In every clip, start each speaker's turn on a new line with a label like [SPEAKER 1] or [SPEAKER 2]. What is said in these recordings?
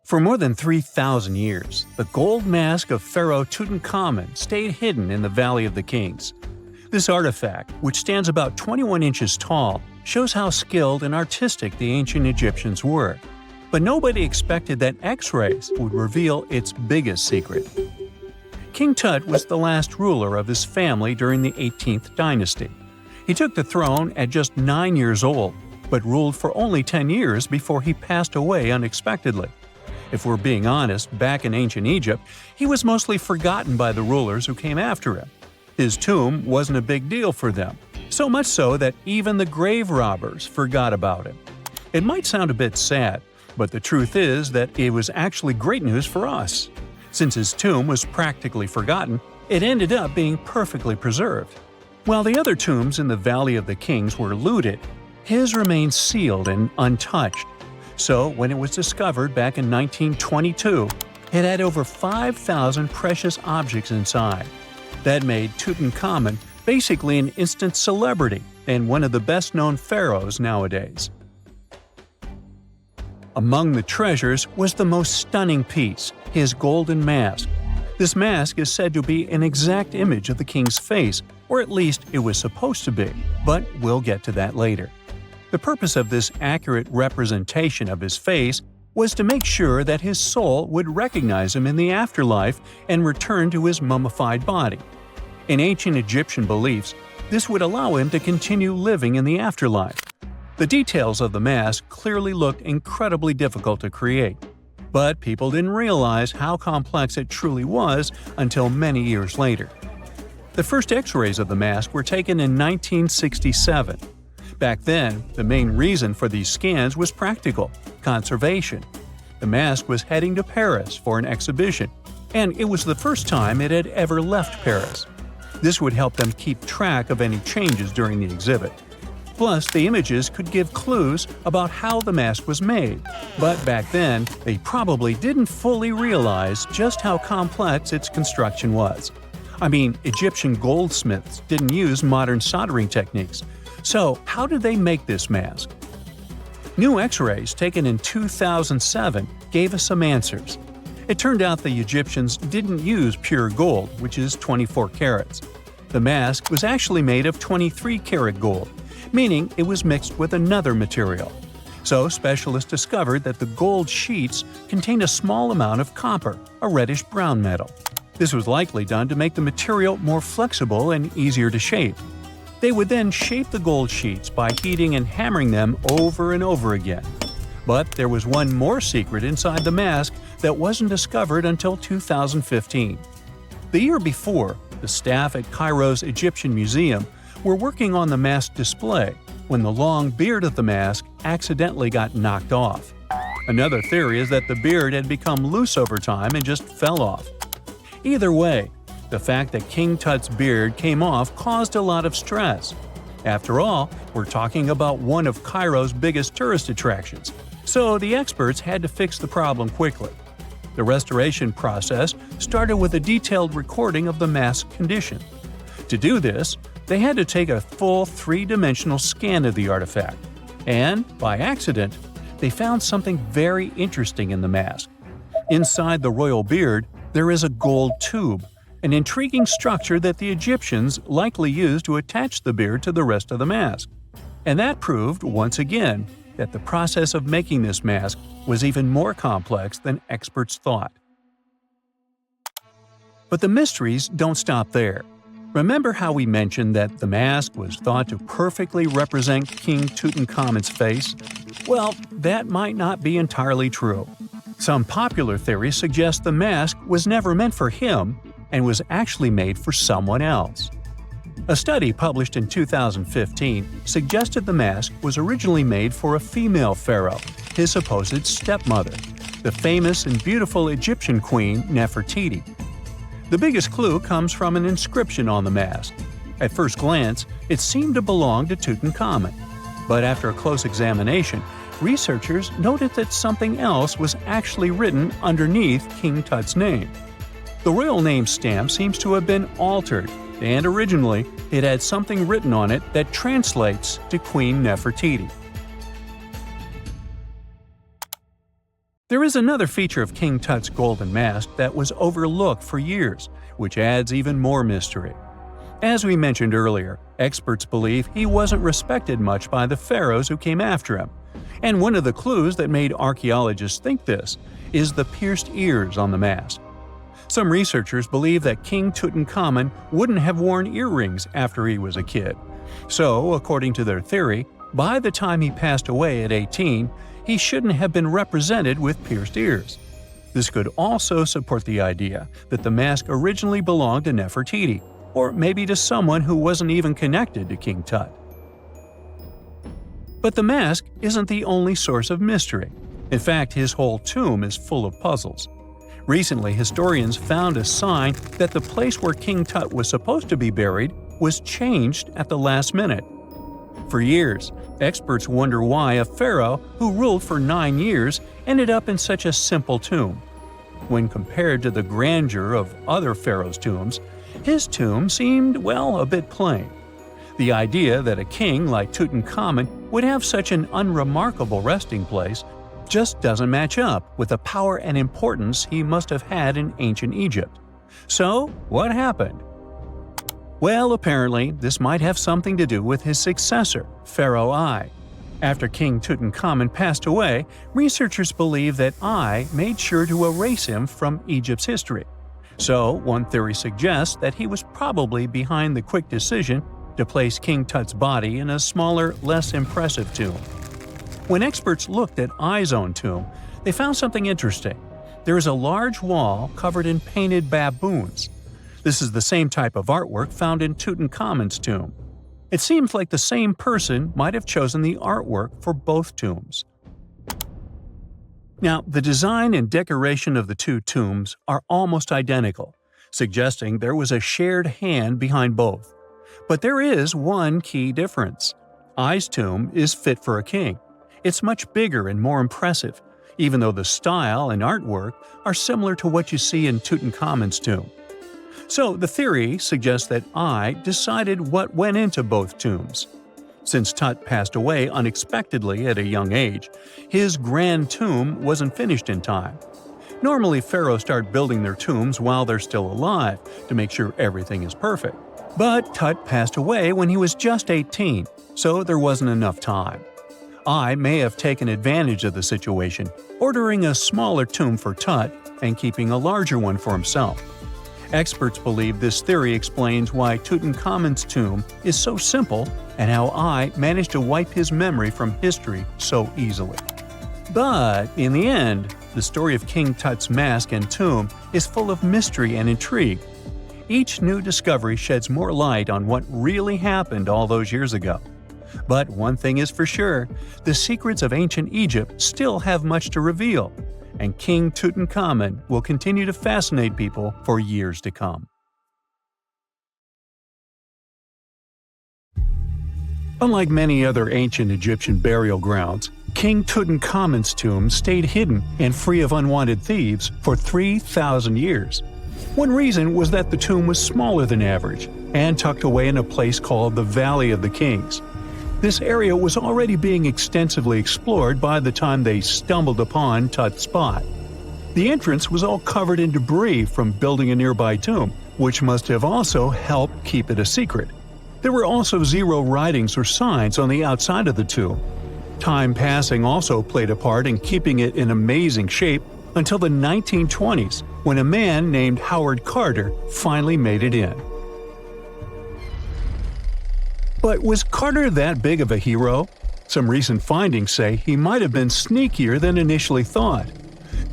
[SPEAKER 1] For more than 3,000 years, the gold mask of Pharaoh Tutankhamun stayed hidden in the Valley of the Kings. This artifact, which stands about 21 inches tall, shows how skilled and artistic the ancient Egyptians were. But nobody expected that X-rays would reveal its biggest secret. King Tut was the last ruler of his family during the 18th dynasty. He took the throne at just 9 years old, but ruled for only 10 years before he passed away unexpectedly. If we're being honest, back in ancient Egypt, he was mostly forgotten by the rulers who came after him. His tomb wasn't a big deal for them, so much so that even the grave robbers forgot about him. It might sound a bit sad, but the truth is that it was actually great news for us. Since his tomb was practically forgotten, it ended up being perfectly preserved. While the other tombs in the Valley of the Kings were looted, his remained sealed and untouched. So, when it was discovered back in 1922, it had over 5,000 precious objects inside. That made Tutankhamun basically an instant celebrity and one of the best-known pharaohs nowadays. Among the treasures was the most stunning piece, his golden mask. This mask is said to be an exact image of the king's face, or at least it was supposed to be, but we'll get to that later. The purpose of this accurate representation of his face was to make sure that his soul would recognize him in the afterlife and return to his mummified body. In ancient Egyptian beliefs, this would allow him to continue living in the afterlife. The details of the mask clearly looked incredibly difficult to create, but people didn't realize how complex it truly was until many years later. The first X-rays of the mask were taken in 1967. Back then, the main reason for these scans was practical – conservation. The mask was heading to Paris for an exhibition, and it was the first time it had ever left Paris. This would help them keep track of any changes during the exhibit. Plus, the images could give clues about how the mask was made, but back then, they probably didn't fully realize just how complex its construction was. I mean, Egyptian goldsmiths didn't use modern soldering techniques. So, how did they make this mask? New X-rays taken in 2007 gave us some answers. It turned out the Egyptians didn't use pure gold, which is 24 carats. The mask was actually made of 23-karat gold, meaning it was mixed with another material. So, specialists discovered that the gold sheets contained a small amount of copper, a reddish-brown metal. This was likely done to make the material more flexible and easier to shape. They would then shape the gold sheets by heating and hammering them over and over again. But there was one more secret inside the mask that wasn't discovered until 2015. The year before, the staff at Cairo's Egyptian Museum were working on the mask display when the long beard of the mask accidentally got knocked off. Another theory is that the beard had become loose over time and just fell off. Either way, the fact that King Tut's beard came off caused a lot of stress. After all, we're talking about one of Cairo's biggest tourist attractions, so the experts had to fix the problem quickly. The restoration process started with a detailed recording of the mask's condition. To do this, they had to take a full three-dimensional scan of the artifact, and, by accident, they found something very interesting in the mask. Inside the royal beard, there is a gold tube, an intriguing structure that the Egyptians likely used to attach the beard to the rest of the mask. And that proved, once again, that the process of making this mask was even more complex than experts thought. But the mysteries don't stop there. Remember how we mentioned that the mask was thought to perfectly represent King Tutankhamun's face? Well, that might not be entirely true. Some popular theories suggest the mask was never meant for him and was actually made for someone else. A study published in 2015 suggested the mask was originally made for a female pharaoh, his supposed stepmother, the famous and beautiful Egyptian queen Nefertiti. The biggest clue comes from an inscription on the mask. At first glance, it seemed to belong to Tutankhamun, but after a close examination, researchers noted that something else was actually written underneath King Tut's name. The royal name stamp seems to have been altered, and originally it had something written on it that translates to Queen Nefertiti. There is another feature of King Tut's golden mask that was overlooked for years, which adds even more mystery. As we mentioned earlier, experts believe he wasn't respected much by the pharaohs who came after him. And one of the clues that made archaeologists think this is the pierced ears on the mask. Some researchers believe that King Tutankhamun wouldn't have worn earrings after he was a kid. So, according to their theory, by the time he passed away at 18, he shouldn't have been represented with pierced ears. This could also support the idea that the mask originally belonged to Nefertiti, or maybe to someone who wasn't even connected to King Tut. But the mask isn't the only source of mystery. In fact, his whole tomb is full of puzzles. Recently, historians found a sign that the place where King Tut was supposed to be buried was changed at the last minute. For years, experts wonder why a pharaoh who ruled for 9 years ended up in such a simple tomb. When compared to the grandeur of other pharaohs' tombs, his tomb seemed, well, a bit plain. The idea that a king like Tutankhamun would have such an unremarkable resting place just doesn't match up with the power and importance he must have had in ancient Egypt. So, what happened? Well, apparently, this might have something to do with his successor, Pharaoh I. After King Tutankhamun passed away, researchers believe that I made sure to erase him from Egypt's history. So, one theory suggests that he was probably behind the quick decision to place King Tut's body in a smaller, less impressive tomb. When experts looked at I's own tomb, they found something interesting. There is a large wall covered in painted baboons. This is the same type of artwork found in Tutankhamun's tomb. It seems like the same person might have chosen the artwork for both tombs. Now, the design and decoration of the two tombs are almost identical, suggesting there was a shared hand behind both. But there is one key difference. I's tomb is fit for a king. It's much bigger and more impressive, even though the style and artwork are similar to what you see in Tutankhamun's tomb. So the theory suggests that I decided what went into both tombs. Since Tut passed away unexpectedly at a young age, his grand tomb wasn't finished in time. Normally, pharaohs start building their tombs while they're still alive to make sure everything is perfect. But Tut passed away when he was just 18, so there wasn't enough time. I may have taken advantage of the situation, ordering a smaller tomb for Tut and keeping a larger one for himself. Experts believe this theory explains why Tutankhamun's tomb is so simple and how I managed to wipe his memory from history so easily. But in the end, the story of King Tut's mask and tomb is full of mystery and intrigue. Each new discovery sheds more light on what really happened all those years ago. But one thing is for sure, the secrets of ancient Egypt still have much to reveal, and King Tutankhamun will continue to fascinate people for years to come. Unlike many other ancient Egyptian burial grounds, King Tutankhamun's tomb stayed hidden and free of unwanted thieves for 3,000 years. One reason was that the tomb was smaller than average and tucked away in a place called the Valley of the Kings. This area was already being extensively explored by the time they stumbled upon Tut's spot. The entrance was all covered in debris from building a nearby tomb, which must have also helped keep it a secret. There were also zero writings or signs on the outside of the tomb. Time passing also played a part in keeping it in amazing shape until the 1920s, when a man named Howard Carter finally made it in. But was Carter that big of a hero? Some recent findings say he might have been sneakier than initially thought.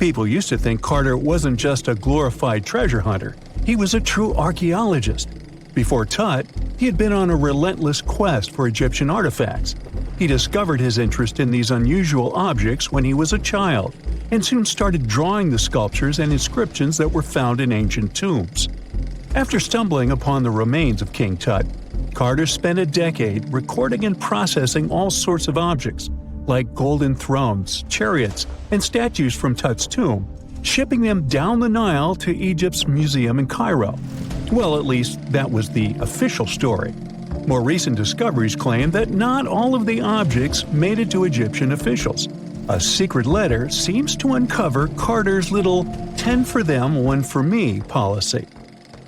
[SPEAKER 1] People used to think Carter wasn't just a glorified treasure hunter, he was a true archaeologist. Before Tut, he had been on a relentless quest for Egyptian artifacts. He discovered his interest in these unusual objects when he was a child, and soon started drawing the sculptures and inscriptions that were found in ancient tombs. After stumbling upon the remains of King Tut, Carter spent a decade recording and processing all sorts of objects, like golden thrones, chariots, and statues from Tut's tomb, shipping them down the Nile to Egypt's museum in Cairo. Well, at least that was the official story. More recent discoveries claim that not all of the objects made it to Egyptian officials. A secret letter seems to uncover Carter's little 10 for them, 1 for me policy.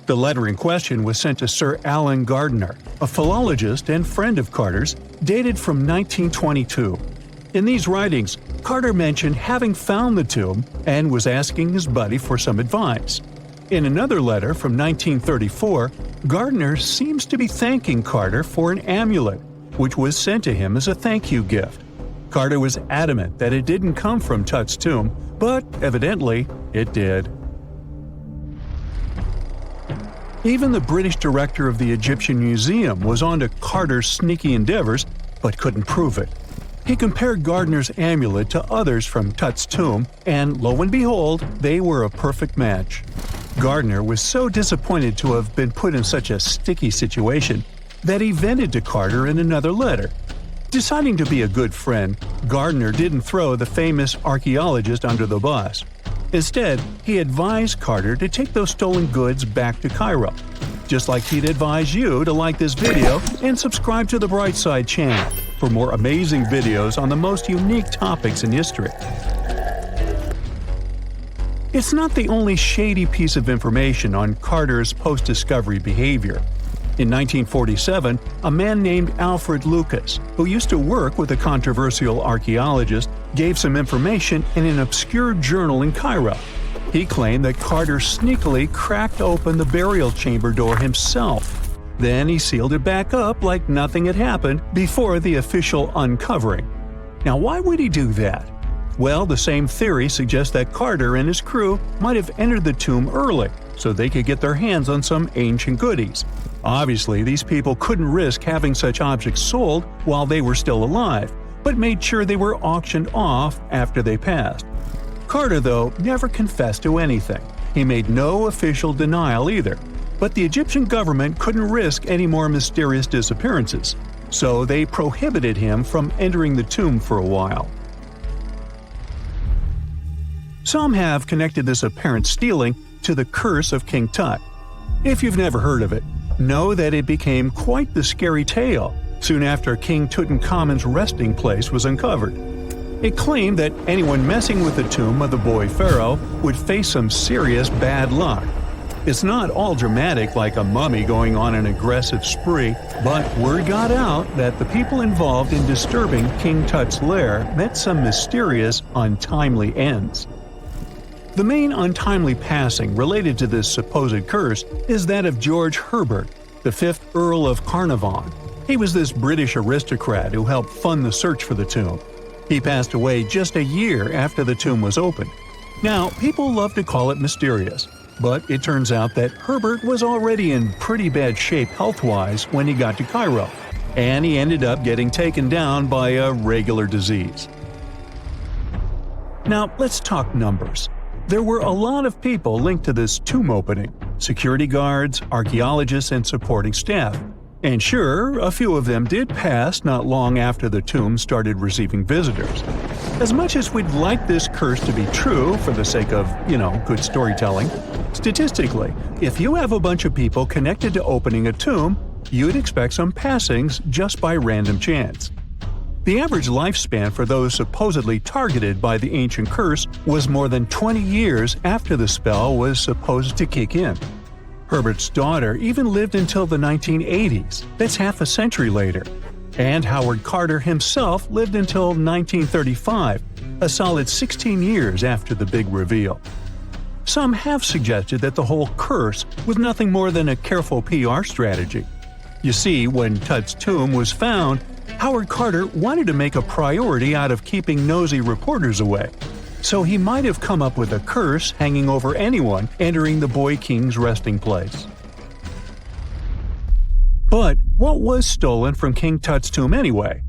[SPEAKER 1] The letter in question was sent to Sir Alan Gardiner, a philologist and friend of Carter's, dated from 1922. In these writings, Carter mentioned having found the tomb and was asking his buddy for some advice. In another letter from 1934, Gardiner seems to be thanking Carter for an amulet, which was sent to him as a thank you gift. Carter was adamant that it didn't come from Tut's tomb, but evidently it did. Even the British director of the Egyptian Museum was onto Carter's sneaky endeavors, but couldn't prove it. He compared Gardiner's amulet to others from Tut's tomb, and lo and behold, they were a perfect match. Gardiner was so disappointed to have been put in such a sticky situation that he vented to Carter in another letter. Deciding to be a good friend, Gardiner didn't throw the famous archaeologist under the bus. Instead, he advised Carter to take those stolen goods back to Cairo, just like he'd advise you to like this video and subscribe to the Brightside channel for more amazing videos on the most unique topics in history. It's not the only shady piece of information on Carter's post-discovery behavior. In 1947, a man named Alfred Lucas, who used to work with a controversial archaeologist, gave some information in an obscure journal in Cairo. He claimed that Carter sneakily cracked open the burial chamber door himself. Then he sealed it back up like nothing had happened before the official uncovering. Now, why would he do that? Well, the same theory suggests that Carter and his crew might have entered the tomb early so they could get their hands on some ancient goodies. Obviously, these people couldn't risk having such objects sold while they were still alive, but made sure they were auctioned off after they passed. Carter, though, never confessed to anything. He made no official denial either, but the Egyptian government couldn't risk any more mysterious disappearances, so they prohibited him from entering the tomb for a while. Some have connected this apparent stealing to the curse of King Tut. If you've never heard of it, know that it became quite the scary tale soon after King Tutankhamun's resting place was uncovered. It claimed that anyone messing with the tomb of the boy pharaoh would face some serious bad luck. It's not all dramatic like a mummy going on an aggressive spree, but word got out that the people involved in disturbing King Tut's lair met some mysterious, untimely ends. The main untimely passing related to this supposed curse is that of George Herbert, the 5th Earl of Carnarvon. He was this British aristocrat who helped fund the search for the tomb. He passed away just a year after the tomb was opened. Now, people love to call it mysterious, but it turns out that Herbert was already in pretty bad shape health-wise when he got to Cairo, and he ended up getting taken down by a regular disease. Now, let's talk numbers. There were a lot of people linked to this tomb opening – security guards, archaeologists, and supporting staff. And sure, a few of them did pass not long after the tomb started receiving visitors. As much as we'd like this curse to be true for the sake of, good storytelling, statistically, if you have a bunch of people connected to opening a tomb, you'd expect some passings just by random chance. The average lifespan for those supposedly targeted by the ancient curse was more than 20 years after the spell was supposed to kick in. Herbert's daughter even lived until the 1980s, that's half a century later. And Howard Carter himself lived until 1935, a solid 16 years after the big reveal. Some have suggested that the whole curse was nothing more than a careful PR strategy. You see, when Tut's tomb was found, Howard Carter wanted to make a priority out of keeping nosy reporters away. So he might have come up with a curse hanging over anyone entering the boy king's resting place. But what was stolen from King Tut's tomb anyway?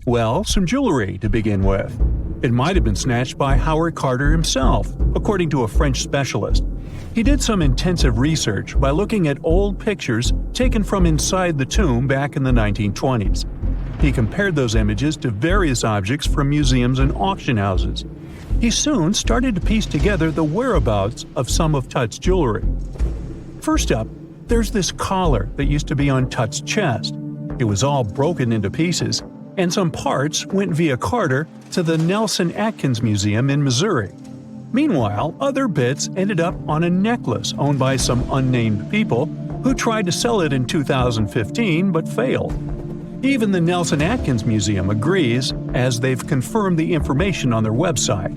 [SPEAKER 1] Well, some jewelry to begin with. It might have been snatched by Howard Carter himself, according to a French specialist. He did some intensive research by looking at old pictures taken from inside the tomb back in the 1920s. He compared those images to various objects from museums and auction houses. He soon started to piece together the whereabouts of some of Tut's jewelry. First up, there's this collar that used to be on Tut's chest. It was all broken into pieces, and some parts went via Carter to the Nelson Atkins Museum in Missouri. Meanwhile, other bits ended up on a necklace owned by some unnamed people who tried to sell it in 2015 but failed. Even the Nelson Atkins Museum agrees, as they've confirmed the information on their website.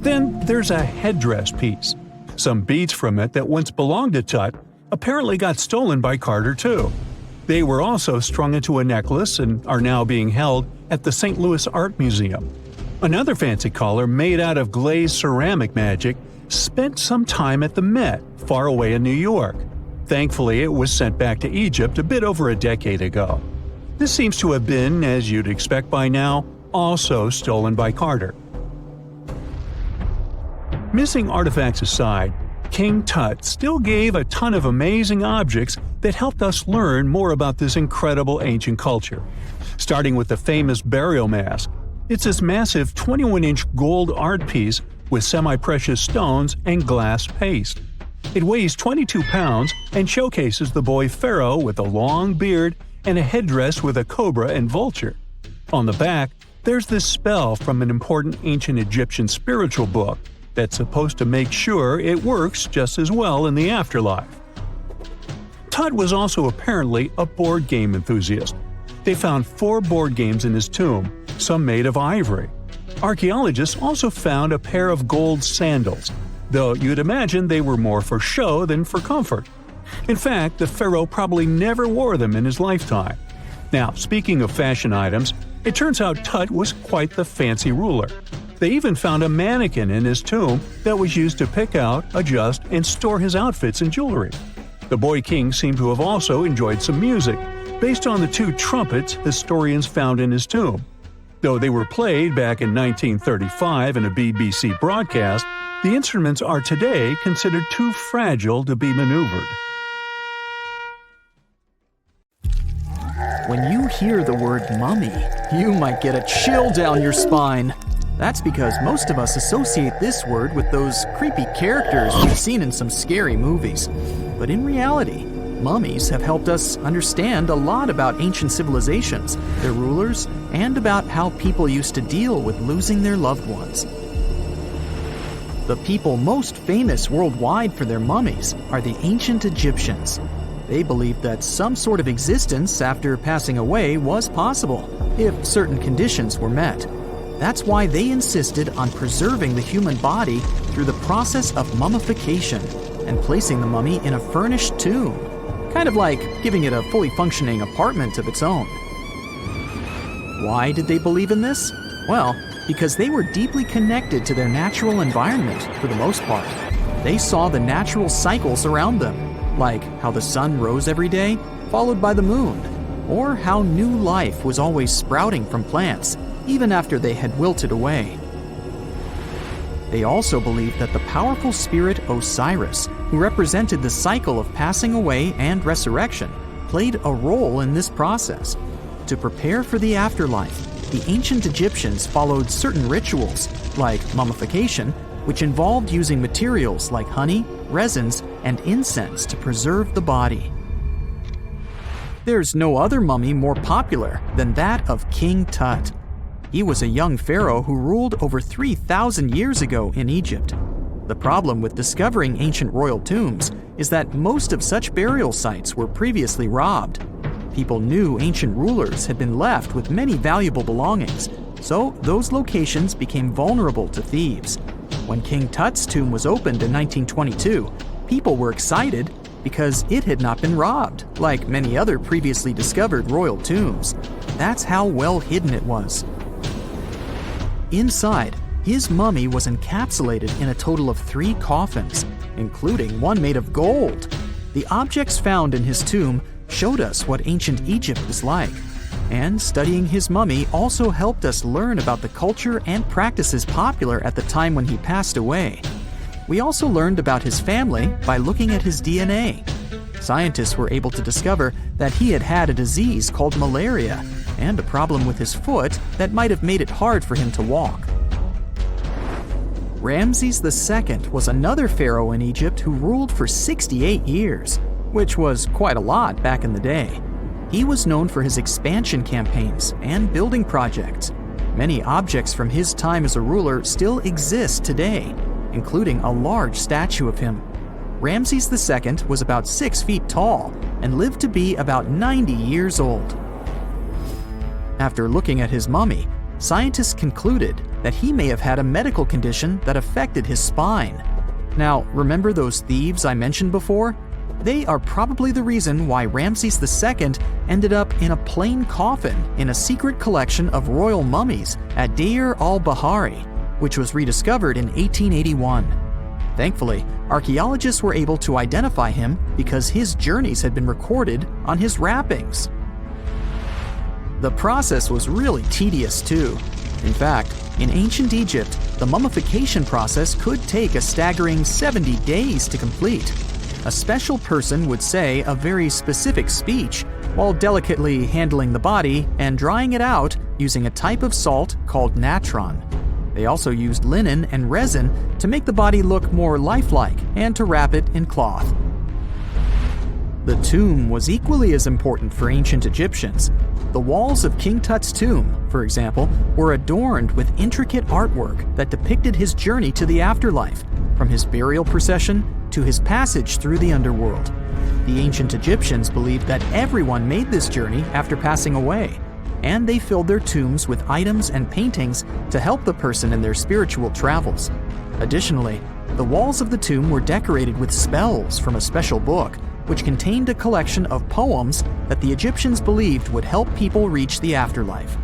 [SPEAKER 1] Then there's a headdress piece. Some beads from it that once belonged to Tut apparently got stolen by Carter too. They were also strung into a necklace and are now being held at the St. Louis Art Museum. Another fancy collar made out of glazed ceramic magic spent some time at the Met, far away in New York. Thankfully, it was sent back to Egypt a bit over a decade ago. This seems to have been, as you'd expect by now, also stolen by Carter. Missing artifacts aside, King Tut still gave a ton of amazing objects that helped us learn more about this incredible ancient culture. Starting with the famous burial mask. It's this massive 21-inch gold art piece with semi-precious stones and glass paste. It weighs 22 pounds and showcases the boy Pharaoh with a long beard and a headdress with a cobra and vulture. On the back, there's this spell from an important ancient Egyptian spiritual book that's supposed to make sure it works just as well in the afterlife. Tut was also apparently a board game enthusiast. They found 4 board games in his tomb, some made of ivory. Archaeologists also found a pair of gold sandals, though you'd imagine they were more for show than for comfort. In fact, the pharaoh probably never wore them in his lifetime. Now, speaking of fashion items, it turns out Tut was quite the fancy ruler. They even found a mannequin in his tomb that was used to pick out, adjust, and store his outfits and jewelry. The boy king seemed to have also enjoyed some music, based on the 2 trumpets historians found in his tomb. Though they were played back in 1935 in a BBC broadcast, the instruments are today considered too fragile to be maneuvered.
[SPEAKER 2] When you hear the word mummy, you might get a chill down your spine. That's because most of us associate this word with those creepy characters we've seen in some scary movies. But in reality, mummies have helped us understand a lot about ancient civilizations, their rulers, and about how people used to deal with losing their loved ones. The people most famous worldwide for their mummies are the ancient Egyptians. They believed that some sort of existence after passing away was possible, if certain conditions were met. That's why they insisted on preserving the human body through the process of mummification and placing the mummy in a furnished tomb, kind of like giving it a fully functioning apartment of its own. Why did they believe in this? Well, because they were deeply connected to their natural environment for the most part. They saw the natural cycles around them, like how the sun rose every day, followed by the moon, or how new life was always sprouting from plants, even after they had wilted away. They also believed that the powerful spirit Osiris, who represented the cycle of passing away and resurrection, played a role in this process. To prepare for the afterlife, the ancient Egyptians followed certain rituals, like mummification, which involved using materials like honey, resins, and incense to preserve the body. There's no other mummy more popular than that of King Tut. He was a young pharaoh who ruled over 3,000 years ago in Egypt. The problem with discovering ancient royal tombs is that most of such burial sites were previously robbed. People knew ancient rulers had been left with many valuable belongings, so those locations became vulnerable to thieves. When King Tut's tomb was opened in 1922, people were excited because it had not been robbed, like many other previously discovered royal tombs. That's how well hidden it was. Inside, his mummy was encapsulated in a total of 3 coffins, including one made of gold. The objects found in his tomb showed us what ancient Egypt was like, and studying his mummy also helped us learn about the culture and practices popular at the time when he passed away. We also learned about his family by looking at his DNA. Scientists were able to discover that he had had a disease called malaria and a problem with his foot that might have made it hard for him to walk. Ramses II was another pharaoh in Egypt who ruled for 68 years, which was quite a lot back in the day. He was known for his expansion campaigns and building projects. Many objects from his time as a ruler still exist today, including a large statue of him. Ramses II was about 6 feet tall and lived to be about 90 years old. After looking at his mummy, scientists concluded that he may have had a medical condition that affected his spine. Now, remember those thieves I mentioned before? They are probably the reason why Ramses II ended up in a plain coffin in a secret collection of royal mummies at Deir al-Bahari, which was rediscovered in 1881. Thankfully, archaeologists were able to identify him because his journeys had been recorded on his wrappings. The process was really tedious too. In fact, in ancient Egypt, the mummification process could take a staggering 70 days to complete. A special person would say a very specific speech while delicately handling the body and drying it out using a type of salt called natron. They also used linen and resin to make the body look more lifelike and to wrap it in cloth. The tomb was equally as important for ancient Egyptians. The walls of King Tut's tomb, for example, were adorned with intricate artwork that depicted his journey to the afterlife, from his burial procession to his passage through the underworld. The ancient Egyptians believed that everyone made this journey after passing away, and they filled their tombs with items and paintings to help the person in their spiritual travels. Additionally, the walls of the tomb were decorated with spells from a special book, which contained a collection of poems that the Egyptians believed would help people reach the afterlife.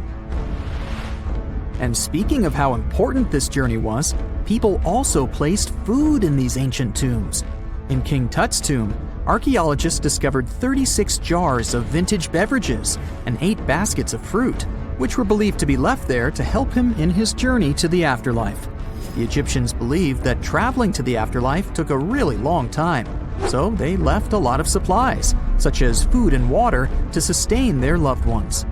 [SPEAKER 2] And speaking of how important this journey was, people also placed food in these ancient tombs. In King Tut's tomb, archaeologists discovered 36 jars of vintage beverages and 8 baskets of fruit, which were believed to be left there to help him in his journey to the afterlife. The Egyptians believed that traveling to the afterlife took a really long time, so they left a lot of supplies, such as food and water, to sustain their loved ones.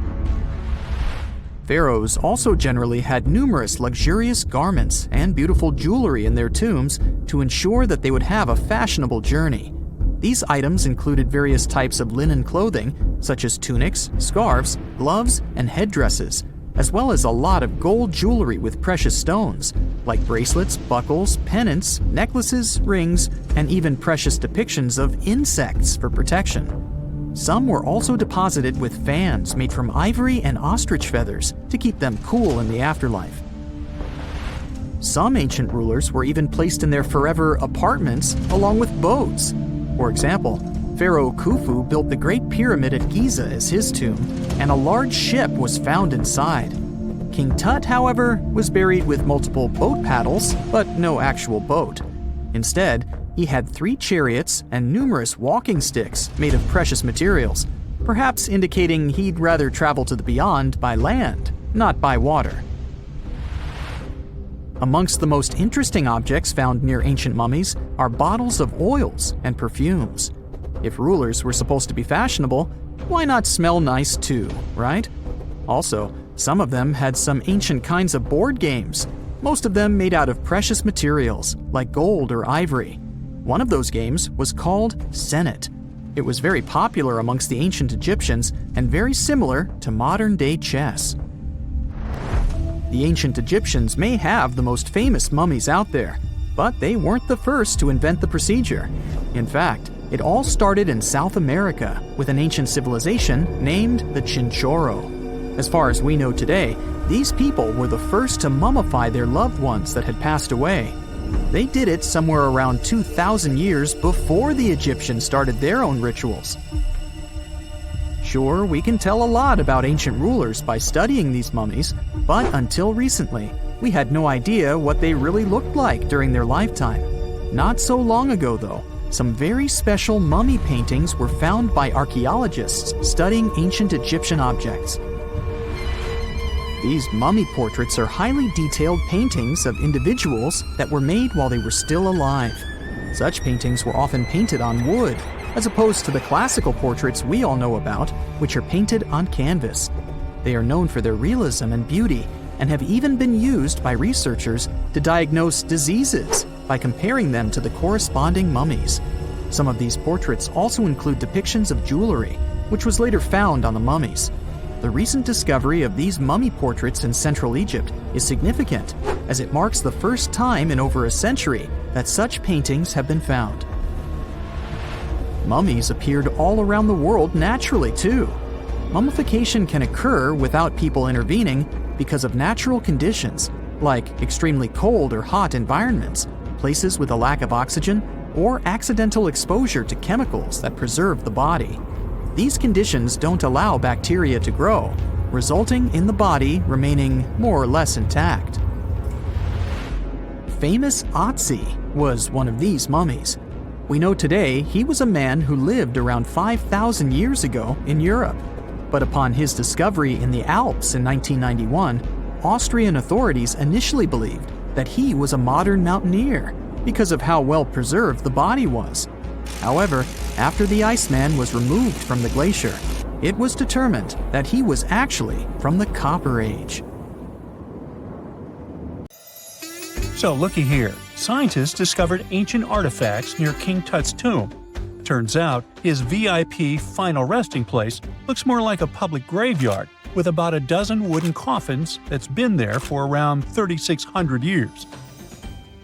[SPEAKER 2] Pharaohs also generally had numerous luxurious garments and beautiful jewelry in their tombs to ensure that they would have a fashionable journey. These items included various types of linen clothing, such as tunics, scarves, gloves, and headdresses, as well as a lot of gold jewelry with precious stones, like bracelets, buckles, pendants, necklaces, rings, and even precious depictions of insects for protection. Some were also deposited with fans made from ivory and ostrich feathers to keep them cool in the afterlife. Some ancient rulers were even placed in their forever apartments along with boats. For example, Pharaoh Khufu built the Great Pyramid at Giza as his tomb, and a large ship was found inside. King Tut, however, was buried with multiple boat paddles, but no actual boat. Instead, he had 3 chariots and numerous walking sticks made of precious materials, perhaps indicating he'd rather travel to the beyond by land, not by water. Amongst the most interesting objects found near ancient mummies are bottles of oils and perfumes. If rulers were supposed to be fashionable, why not smell nice too, right? Also, some of them had some ancient kinds of board games, most of them made out of precious materials like gold or ivory. One of those games was called Senet. It was very popular amongst the ancient Egyptians and very similar to modern-day chess. The ancient Egyptians may have the most famous mummies out there, but they weren't the first to invent the procedure. In fact, it all started in South America with an ancient civilization named the Chinchorro. As far as we know today, these people were the first to mummify their loved ones that had passed away. They did it somewhere around 2,000 years before the Egyptians started their own rituals. Sure, we can tell a lot about ancient rulers by studying these mummies, but until recently, we had no idea what they really looked like during their lifetime. Not so long ago, though, some very special mummy paintings were found by archaeologists studying ancient Egyptian objects. These mummy portraits are highly detailed paintings of individuals that were made while they were still alive. Such paintings were often painted on wood, as opposed to the classical portraits we all know about, which are painted on canvas. They are known for their realism and beauty, and have even been used by researchers to diagnose diseases by comparing them to the corresponding mummies. Some of these portraits also include depictions of jewelry, which was later found on the mummies. The recent discovery of these mummy portraits in Central Egypt is significant, as it marks the first time in over a century that such paintings have been found. Mummies appeared all around the world naturally, too. Mummification can occur without people intervening because of natural conditions, like extremely cold or hot environments, places with a lack of oxygen, or accidental exposure to chemicals that preserve the body. These conditions don't allow bacteria to grow, resulting in the body remaining more or less intact. Famous Otzi was one of these mummies. We know today he was a man who lived around 5,000 years ago in Europe. But upon his discovery in the Alps in 1991, Austrian authorities initially believed that he was a modern mountaineer because of how well preserved the body was. However, after the Iceman was removed from the glacier, it was determined that he was actually from the Copper Age.
[SPEAKER 1] So looky here, scientists discovered ancient artifacts near King Tut's tomb. Turns out, his VIP final resting place looks more like a public graveyard with about a dozen wooden coffins that's been there for around 3,600 years.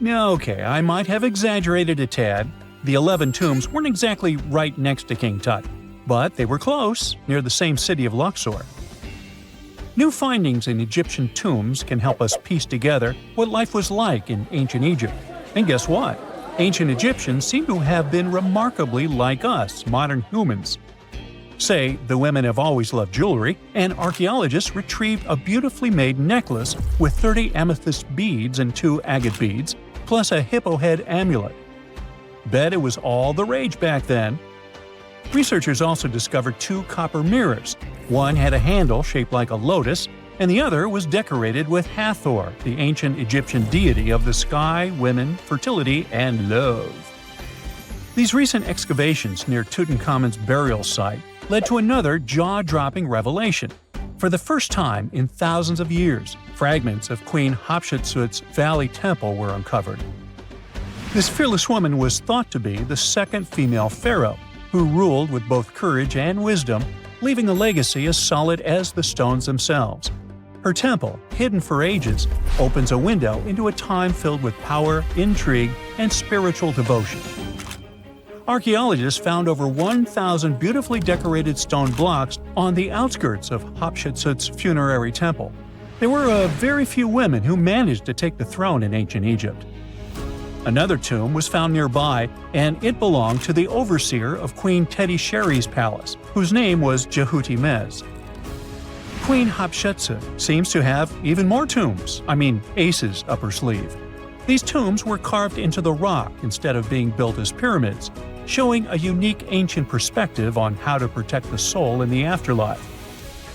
[SPEAKER 1] Okay, I might have exaggerated a tad. The 11 tombs weren't exactly right next to King Tut, but they were close, near the same city of Luxor. New findings in Egyptian tombs can help us piece together what life was like in ancient Egypt. And guess what? Ancient Egyptians seem to have been remarkably like us, modern humans. Say, the women have always loved jewelry, and archaeologists retrieved a beautifully made necklace with 30 amethyst beads and 2 agate beads, plus a hippo head amulet. Bet it was all the rage back then. Researchers also discovered 2 copper mirrors. One had a handle shaped like a lotus, and the other was decorated with Hathor, the ancient Egyptian deity of the sky, women, fertility, and love. These recent excavations near Tutankhamun's burial site led to another jaw-dropping revelation. For the first time in thousands of years, fragments of Queen Hatshepsut's Valley Temple were uncovered. This fearless woman was thought to be the second female pharaoh, who ruled with both courage and wisdom, leaving a legacy as solid as the stones themselves. Her temple, hidden for ages, opens a window into a time filled with power, intrigue, and spiritual devotion. Archaeologists found over 1,000 beautifully decorated stone blocks on the outskirts of Hatshepsut's funerary temple. There were very few women who managed to take the throne in ancient Egypt. Another tomb was found nearby, and it belonged to the overseer of Queen Teti Sheri's palace, whose name was Jehuti-Mez. Queen Hatshepsut seems to have even more tombs, aces up her sleeve. These tombs were carved into the rock instead of being built as pyramids, showing a unique ancient perspective on how to protect the soul in the afterlife.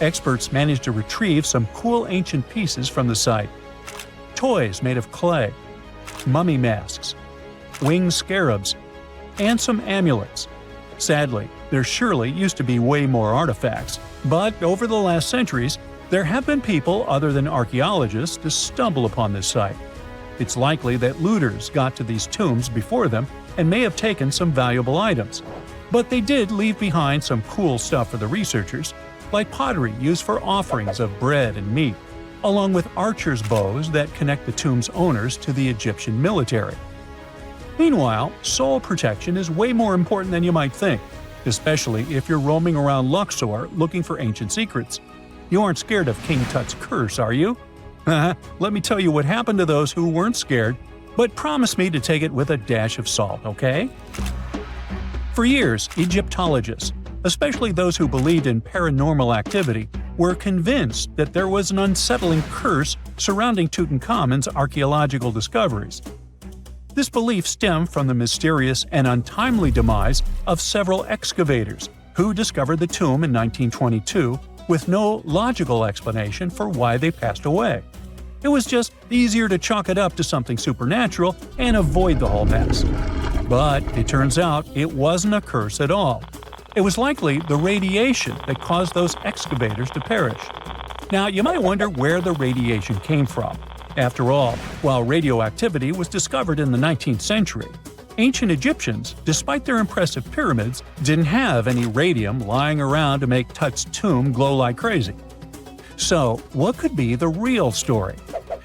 [SPEAKER 1] Experts managed to retrieve some cool ancient pieces from the site. Toys made of clay, mummy masks, winged scarabs, and some amulets. Sadly, there surely used to be way more artifacts, but over the last centuries, there have been people other than archaeologists to stumble upon this site. It's likely that looters got to these tombs before them and may have taken some valuable items. But they did leave behind some cool stuff for the researchers, like pottery used for offerings of bread and meat, along with archers' bows that connect the tomb's owners to the Egyptian military. Meanwhile, soul protection is way more important than you might think, especially if you're roaming around Luxor looking for ancient secrets. You aren't scared of King Tut's curse, are you? Let me tell you what happened to those who weren't scared, but promise me to take it with a dash of salt, okay? For years, Egyptologists, especially those who believed in paranormal activity, were convinced that there was an unsettling curse surrounding Tutankhamun's archaeological discoveries. This belief stemmed from the mysterious and untimely demise of several excavators who discovered the tomb in 1922 with no logical explanation for why they passed away. It was just easier to chalk it up to something supernatural and avoid the whole mess. But it turns out it wasn't a curse at all. It was likely the radiation that caused those excavators to perish. Now, you might wonder where the radiation came from. After all, while radioactivity was discovered in the 19th century, Ancient Egyptians, despite their impressive pyramids, didn't have any radium lying around to make Tut's tomb glow like crazy. So, what could be the real story?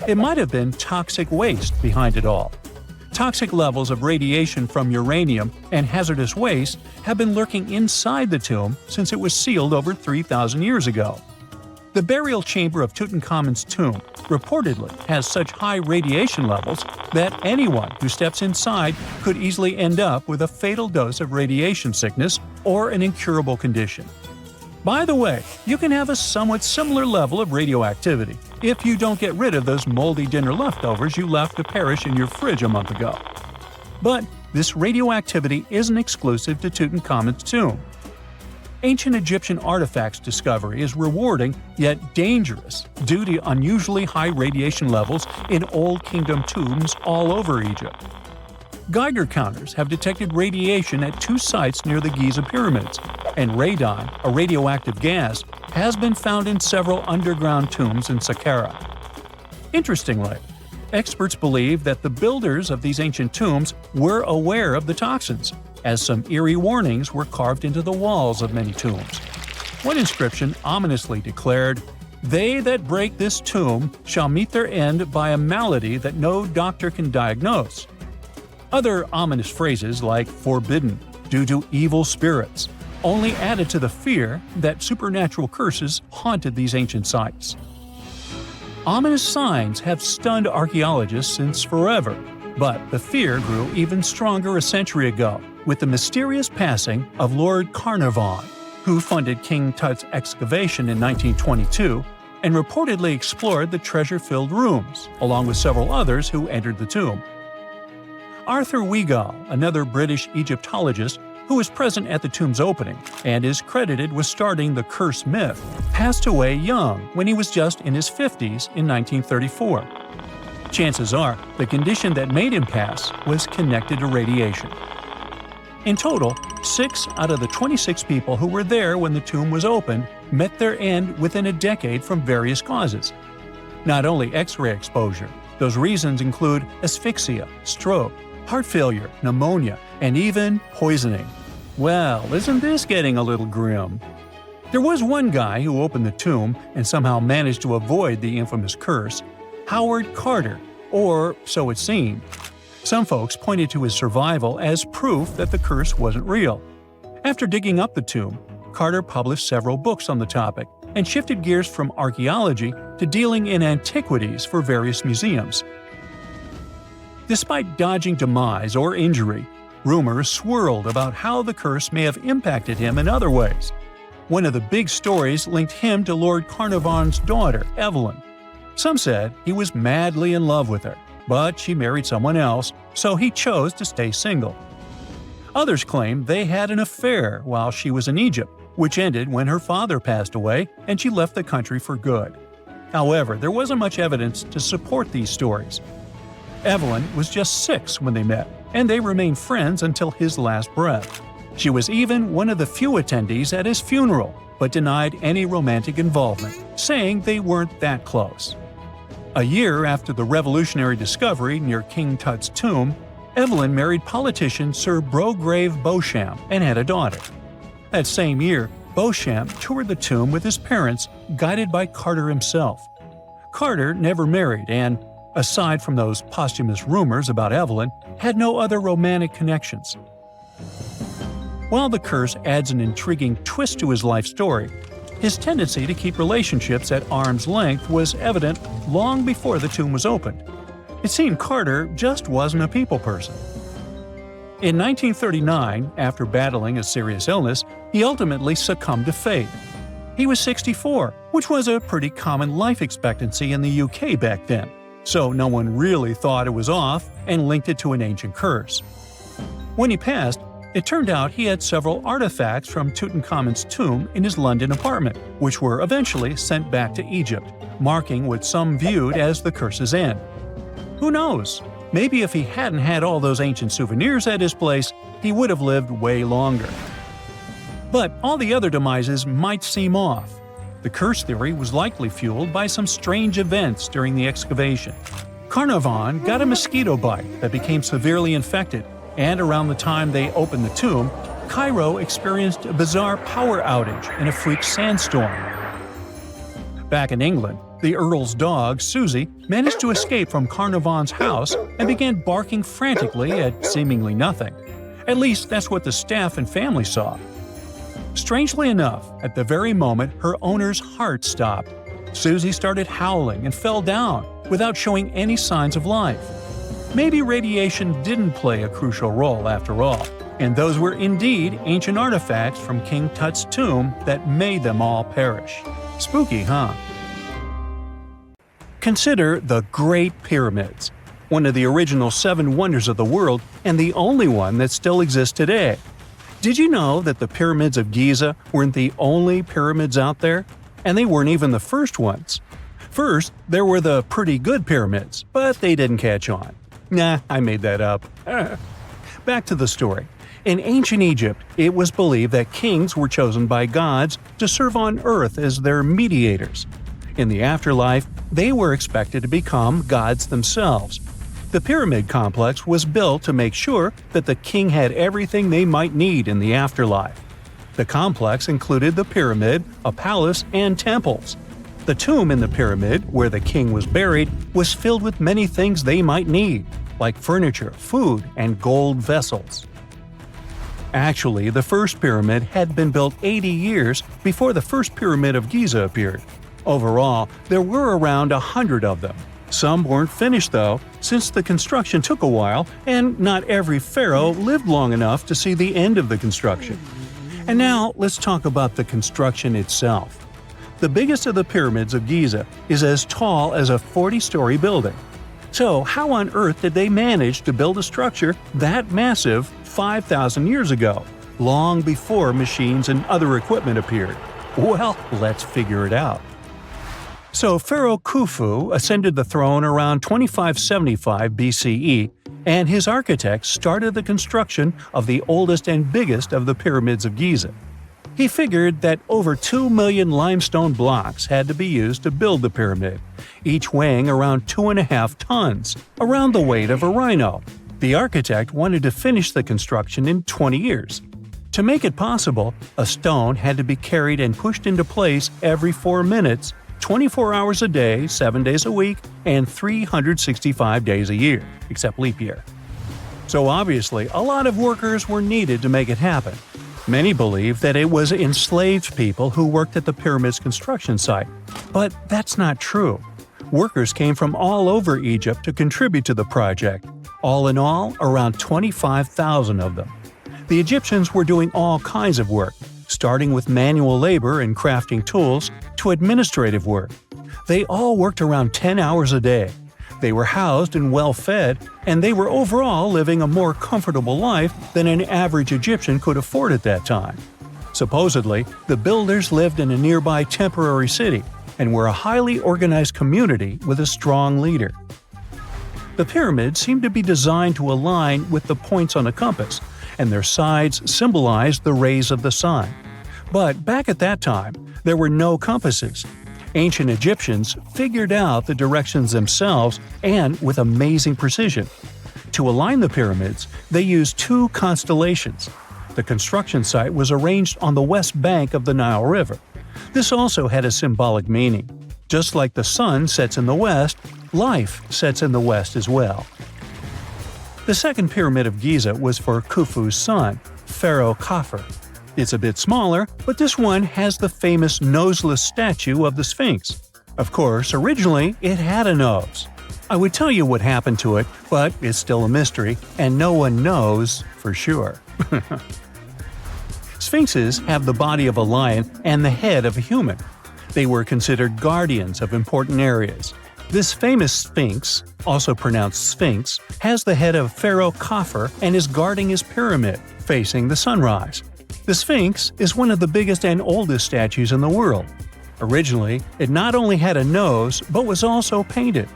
[SPEAKER 1] It might have been toxic waste behind it all. Toxic levels of radiation from uranium and hazardous waste have been lurking inside the tomb since it was sealed over 3,000 years ago. The burial chamber of Tutankhamun's tomb reportedly has such high radiation levels that anyone who steps inside could easily end up with a fatal dose of radiation sickness or an incurable condition. By the way, you can have a somewhat similar level of radioactivity if you don't get rid of those moldy dinner leftovers you left to perish in your fridge a month ago. But this radioactivity isn't exclusive to Tutankhamun's tomb. Ancient Egyptian artifacts discovery is rewarding yet dangerous due to unusually high radiation levels in Old Kingdom tombs all over Egypt. Geiger counters have detected radiation at 2 sites near the Giza pyramids, and radon, a radioactive gas, has been found in several underground tombs in Saqqara. Interestingly, experts believe that the builders of these ancient tombs were aware of the toxins, as some eerie warnings were carved into the walls of many tombs. One inscription ominously declared, "They that break this tomb shall meet their end by a malady that no doctor can diagnose." Other ominous phrases like "forbidden," "due to evil spirits," only added to the fear that supernatural curses haunted these ancient sites. Ominous signs have stunned archaeologists since forever, but the fear grew even stronger a century ago with the mysterious passing of Lord Carnarvon, who funded King Tut's excavation in 1922 and reportedly explored the treasure-filled rooms, along with several others who entered the tomb. Arthur Weigall, another British Egyptologist who was present at the tomb's opening and is credited with starting the curse myth, passed away young when he was just in his 50s in 1934. Chances are the condition that made him pass was connected to radiation. In total, 6 out of the 26 people who were there when the tomb was opened met their end within a decade from various causes. Not only X-ray exposure, those reasons include asphyxia, stroke, heart failure, pneumonia, and even poisoning. Well, isn't this getting a little grim? There was one guy who opened the tomb and somehow managed to avoid the infamous curse, Howard Carter, or so it seemed. Some folks pointed to his survival as proof that the curse wasn't real. After digging up the tomb, Carter published several books on the topic and shifted gears from archaeology to dealing in antiquities for various museums. Despite dodging demise or injury, rumors swirled about how the curse may have impacted him in other ways. One of the big stories linked him to Lord Carnarvon's daughter, Evelyn. Some said he was madly in love with her, but she married someone else, so he chose to stay single. Others claimed they had an affair while she was in Egypt, which ended when her father passed away and she left the country for good. However, there wasn't much evidence to support these stories. Evelyn was just 6 when they met, and they remained friends until his last breath. She was even one of the few attendees at his funeral, but denied any romantic involvement, saying they weren't that close. A year after the revolutionary discovery near King Tut's tomb, Evelyn married politician Sir Brograve Beauchamp and had a daughter. That same year, Beauchamp toured the tomb with his parents, guided by Carter himself. Carter never married and, aside from those posthumous rumors about Evelyn, had no other romantic connections. While the curse adds an intriguing twist to his life story, his tendency to keep relationships at arm's length was evident long before the tomb was opened. It seemed Carter just wasn't a people person. In 1939, after battling a serious illness, he ultimately succumbed to fate. He was 64, which was a pretty common life expectancy in the UK back then, so no one really thought it was off and linked it to an ancient curse. When he passed, it turned out he had several artifacts from Tutankhamun's tomb in his London apartment, which were eventually sent back to Egypt, marking what some viewed as the curse's end. Who knows? Maybe if he hadn't had all those ancient souvenirs at his place, he would have lived way longer. But all the other demises might seem off. The curse theory was likely fueled by some strange events during the excavation. Carnarvon got a mosquito bite that became severely infected, And around the time they opened the tomb, Cairo experienced a bizarre power outage and a freak sandstorm. Back in England, the Earl's dog, Susie, managed to escape from Carnarvon's house and began barking frantically at seemingly nothing. At least that's what the staff and family saw. Strangely enough, at the very moment her owner's heart stopped, Susie started howling and fell down without showing any signs of life. Maybe radiation didn't play a crucial role after all, and those were indeed ancient artifacts from King Tut's tomb that made them all perish. Spooky, huh? Consider the Great Pyramids, one of the original 7 wonders of the world and the only one that still exists today. Did you know that the pyramids of Giza weren't the only pyramids out there? And they weren't even the first ones. First, there were the pretty good pyramids, but they didn't catch on. Nah, I made that up. Back to the story. In ancient Egypt, it was believed that kings were chosen by gods to serve on earth as their mediators. In the afterlife, they were expected to become gods themselves. The pyramid complex was built to make sure that the king had everything they might need in the afterlife. The complex included the pyramid, a palace, and temples. The tomb in the pyramid, where the king was buried, was filled with many things they might need, like furniture, food, and gold vessels. Actually, the first pyramid had been built 80 years before the first pyramid of Giza appeared. Overall, there were around 100 of them. Some weren't finished though, since the construction took a while and not every pharaoh lived long enough to see the end of the construction. And now let's talk about the construction itself. The biggest of the pyramids of Giza is as tall as a 40-story building. So how on earth did they manage to build a structure that massive 5,000 years ago, long before machines and other equipment appeared? Well, let's figure it out. So Pharaoh Khufu ascended the throne around 2575 BCE, and his architects started the construction of the oldest and biggest of the pyramids of Giza. He figured that over 2 million limestone blocks had to be used to build the pyramid, each weighing around 2.5 tons, around the weight of a rhino. The architect wanted to finish the construction in 20 years. To make it possible, a stone had to be carried and pushed into place every 4 minutes, 24 hours a day, 7 days a week, and 365 days a year, except leap year. So obviously, a lot of workers were needed to make it happen. Many believe that it was enslaved people who worked at the pyramid's construction site, but that's not true. Workers came from all over Egypt to contribute to the project. All in all, around 25,000 of them. The Egyptians were doing all kinds of work, starting with manual labor and crafting tools to administrative work. They all worked around 10 hours a day. They were housed and well-fed, and they were overall living a more comfortable life than an average Egyptian could afford at that time. Supposedly, the builders lived in a nearby temporary city and were a highly organized community with a strong leader. The pyramids seemed to be designed to align with the points on a compass, and their sides symbolized the rays of the sun. But back at that time, there were no compasses. Ancient Egyptians figured out the directions themselves and with amazing precision. To align the pyramids, they used 2 constellations. The construction site was arranged on the west bank of the Nile River. This also had a symbolic meaning. Just like the sun sets in the west, life sets in the west as well. The second pyramid of Giza was for Khufu's son, Pharaoh Khafre. It's a bit smaller, but this one has the famous noseless statue of the Sphinx. Of course, originally it had a nose. I would tell you what happened to it, but it's still a mystery, and no one knows for sure. Sphinxes have the body of a lion and the head of a human. They were considered guardians of important areas. This famous Sphinx, also pronounced Sphinx, has the head of Pharaoh Khafre and is guarding his pyramid, facing the sunrise. The Sphinx is one of the biggest and oldest statues in the world. Originally, it not only had a nose, but was also painted.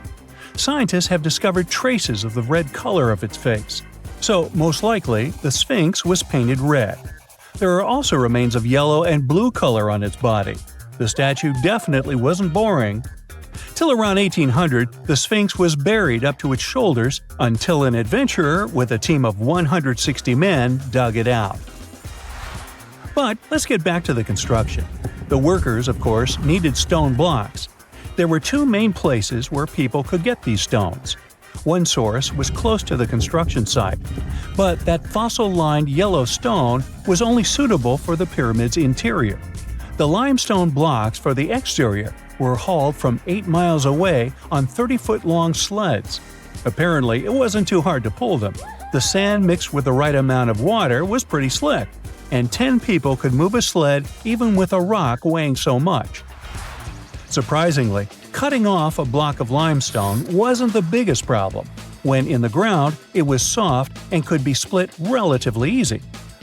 [SPEAKER 1] Scientists have discovered traces of the red color of its face. So, most likely, the Sphinx was painted red. There are also remains of yellow and blue color on its body. The statue definitely wasn't boring. Till around 1800, the Sphinx was buried up to its shoulders until an adventurer with a team of 160 men dug it out. But let's get back to the construction. The workers, of course, needed stone blocks. There were two main places where people could get these stones. One source was close to the construction site, but that fossil-lined yellow stone was only suitable for the pyramid's interior. The limestone blocks for the exterior were hauled from 8 miles away on 30-foot-long sleds. Apparently, it wasn't too hard to pull them. The sand mixed with the right amount of water was pretty slick, and 10 people could move a sled even with a rock weighing so much. Surprisingly, cutting off a block of limestone wasn't the biggest problem. When in the ground, it was soft and could be split relatively easy.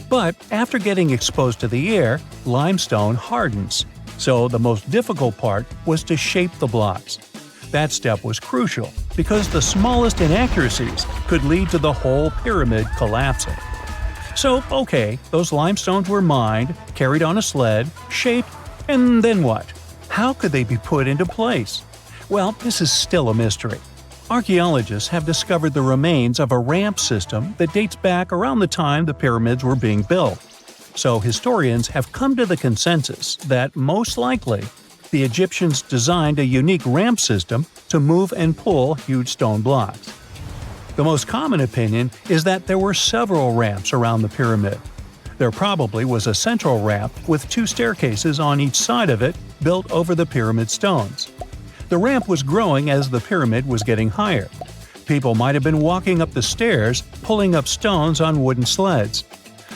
[SPEAKER 1] But after getting exposed to the air, limestone hardens. So the most difficult part was to shape the blocks. That step was crucial because the smallest inaccuracies could lead to the whole pyramid collapsing. So, okay, those limestones were mined, carried on a sled, shaped, and then what? How could they be put into place? Well, this is still a mystery. Archaeologists have discovered the remains of a ramp system that dates back around the time the pyramids were being built. So historians have come to the consensus that, most likely, the Egyptians designed a unique ramp system to move and pull huge stone blocks. The most common opinion is that there were several ramps around the pyramid. There probably was a central ramp with 2 staircases on each side of it built over the pyramid stones. The ramp was growing as the pyramid was getting higher. People might have been walking up the stairs, pulling up stones on wooden sleds.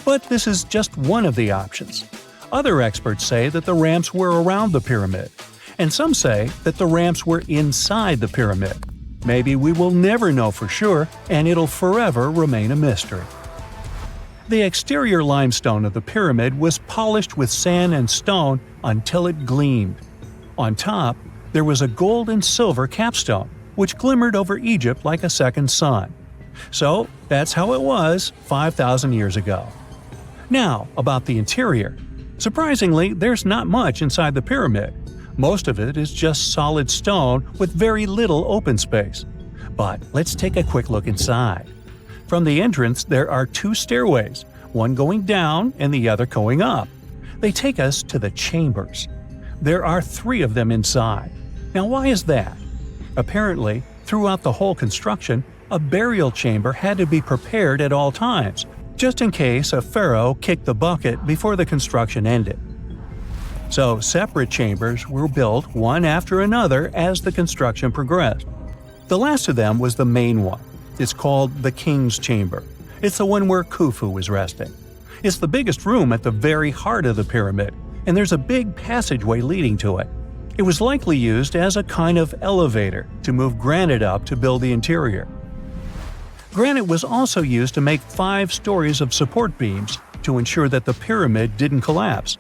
[SPEAKER 1] But this is just one of the options. Other experts say that the ramps were around the pyramid, and some say that the ramps were inside the pyramid. Maybe we will never know for sure, and it'll forever remain a mystery. The exterior limestone of the pyramid was polished with sand and stone until it gleamed. On top, there was a gold and silver capstone, which glimmered over Egypt like a second sun. So that's how it was 5,000 years ago. Now, about the interior. Surprisingly, there's not much inside the pyramid. Most of it is just solid stone with very little open space. But let's take a quick look inside. From the entrance, there are 2 stairways, one going down and the other going up. They take us to the chambers. There are 3 of them inside. Now, why is that? Apparently, throughout the whole construction, a burial chamber had to be prepared at all times, just in case a pharaoh kicked the bucket before the construction ended. So separate chambers were built one after another as the construction progressed. The last of them was the main one. It's called the King's Chamber. It's the one where Khufu was resting. It's the biggest room at the very heart of the pyramid, and there's a big passageway leading to it. It was likely used as a kind of elevator to move granite up to build the interior. Granite was also used to make 5 stories of support beams to ensure that the pyramid didn't collapse.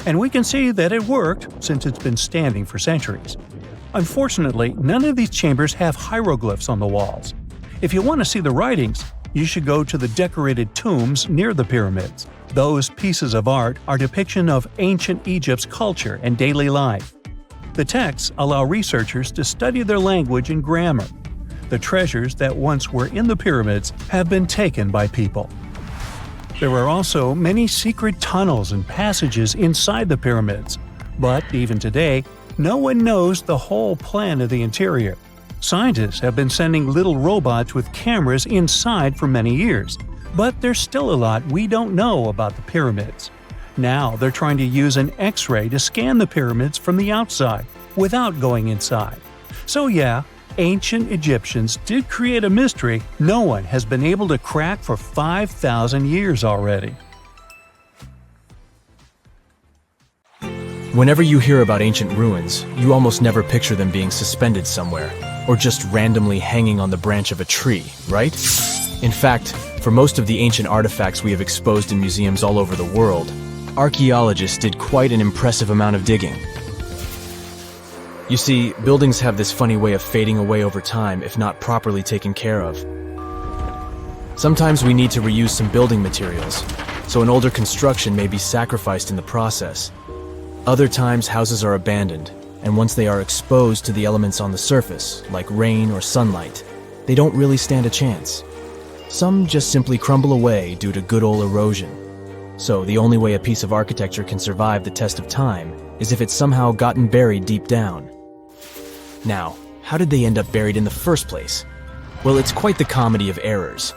[SPEAKER 1] And we can see that it worked since it's been standing for centuries. Unfortunately, none of these chambers have hieroglyphs on the walls. If you want to see the writings, you should go to the decorated tombs near the pyramids. Those pieces of art are depiction of ancient Egypt's culture and daily life. The texts allow researchers to study their language and grammar. The treasures that once were in the pyramids have been taken by people. There are also many secret tunnels and passages inside the pyramids, but even today, no one knows the whole plan of the interior. Scientists have been sending little robots with cameras inside for many years, but there's still a lot we don't know about the pyramids. Now they're trying to use an X-ray to scan the pyramids from the outside, without going inside. So yeah, ancient Egyptians did create a mystery no one has been able to crack for 5,000 years already.
[SPEAKER 3] Whenever you hear about ancient ruins, you almost never picture them being suspended somewhere, or just randomly hanging on the branch of a tree, right? In fact, for most of the ancient artifacts we have exposed in museums all over the world, archaeologists did quite an impressive amount of digging. You see, buildings have this funny way of fading away over time if not properly taken care of. Sometimes we need to reuse some building materials, so an older construction may be sacrificed in the process. Other times houses are abandoned, and once they are exposed to the elements on the surface, like rain or sunlight, they don't really stand a chance. Some just simply crumble away due to good old erosion. So the only way a piece of architecture can survive the test of time is if it's somehow gotten buried deep down. Now, how did they end up buried in the first place? Well, it's quite the comedy of errors.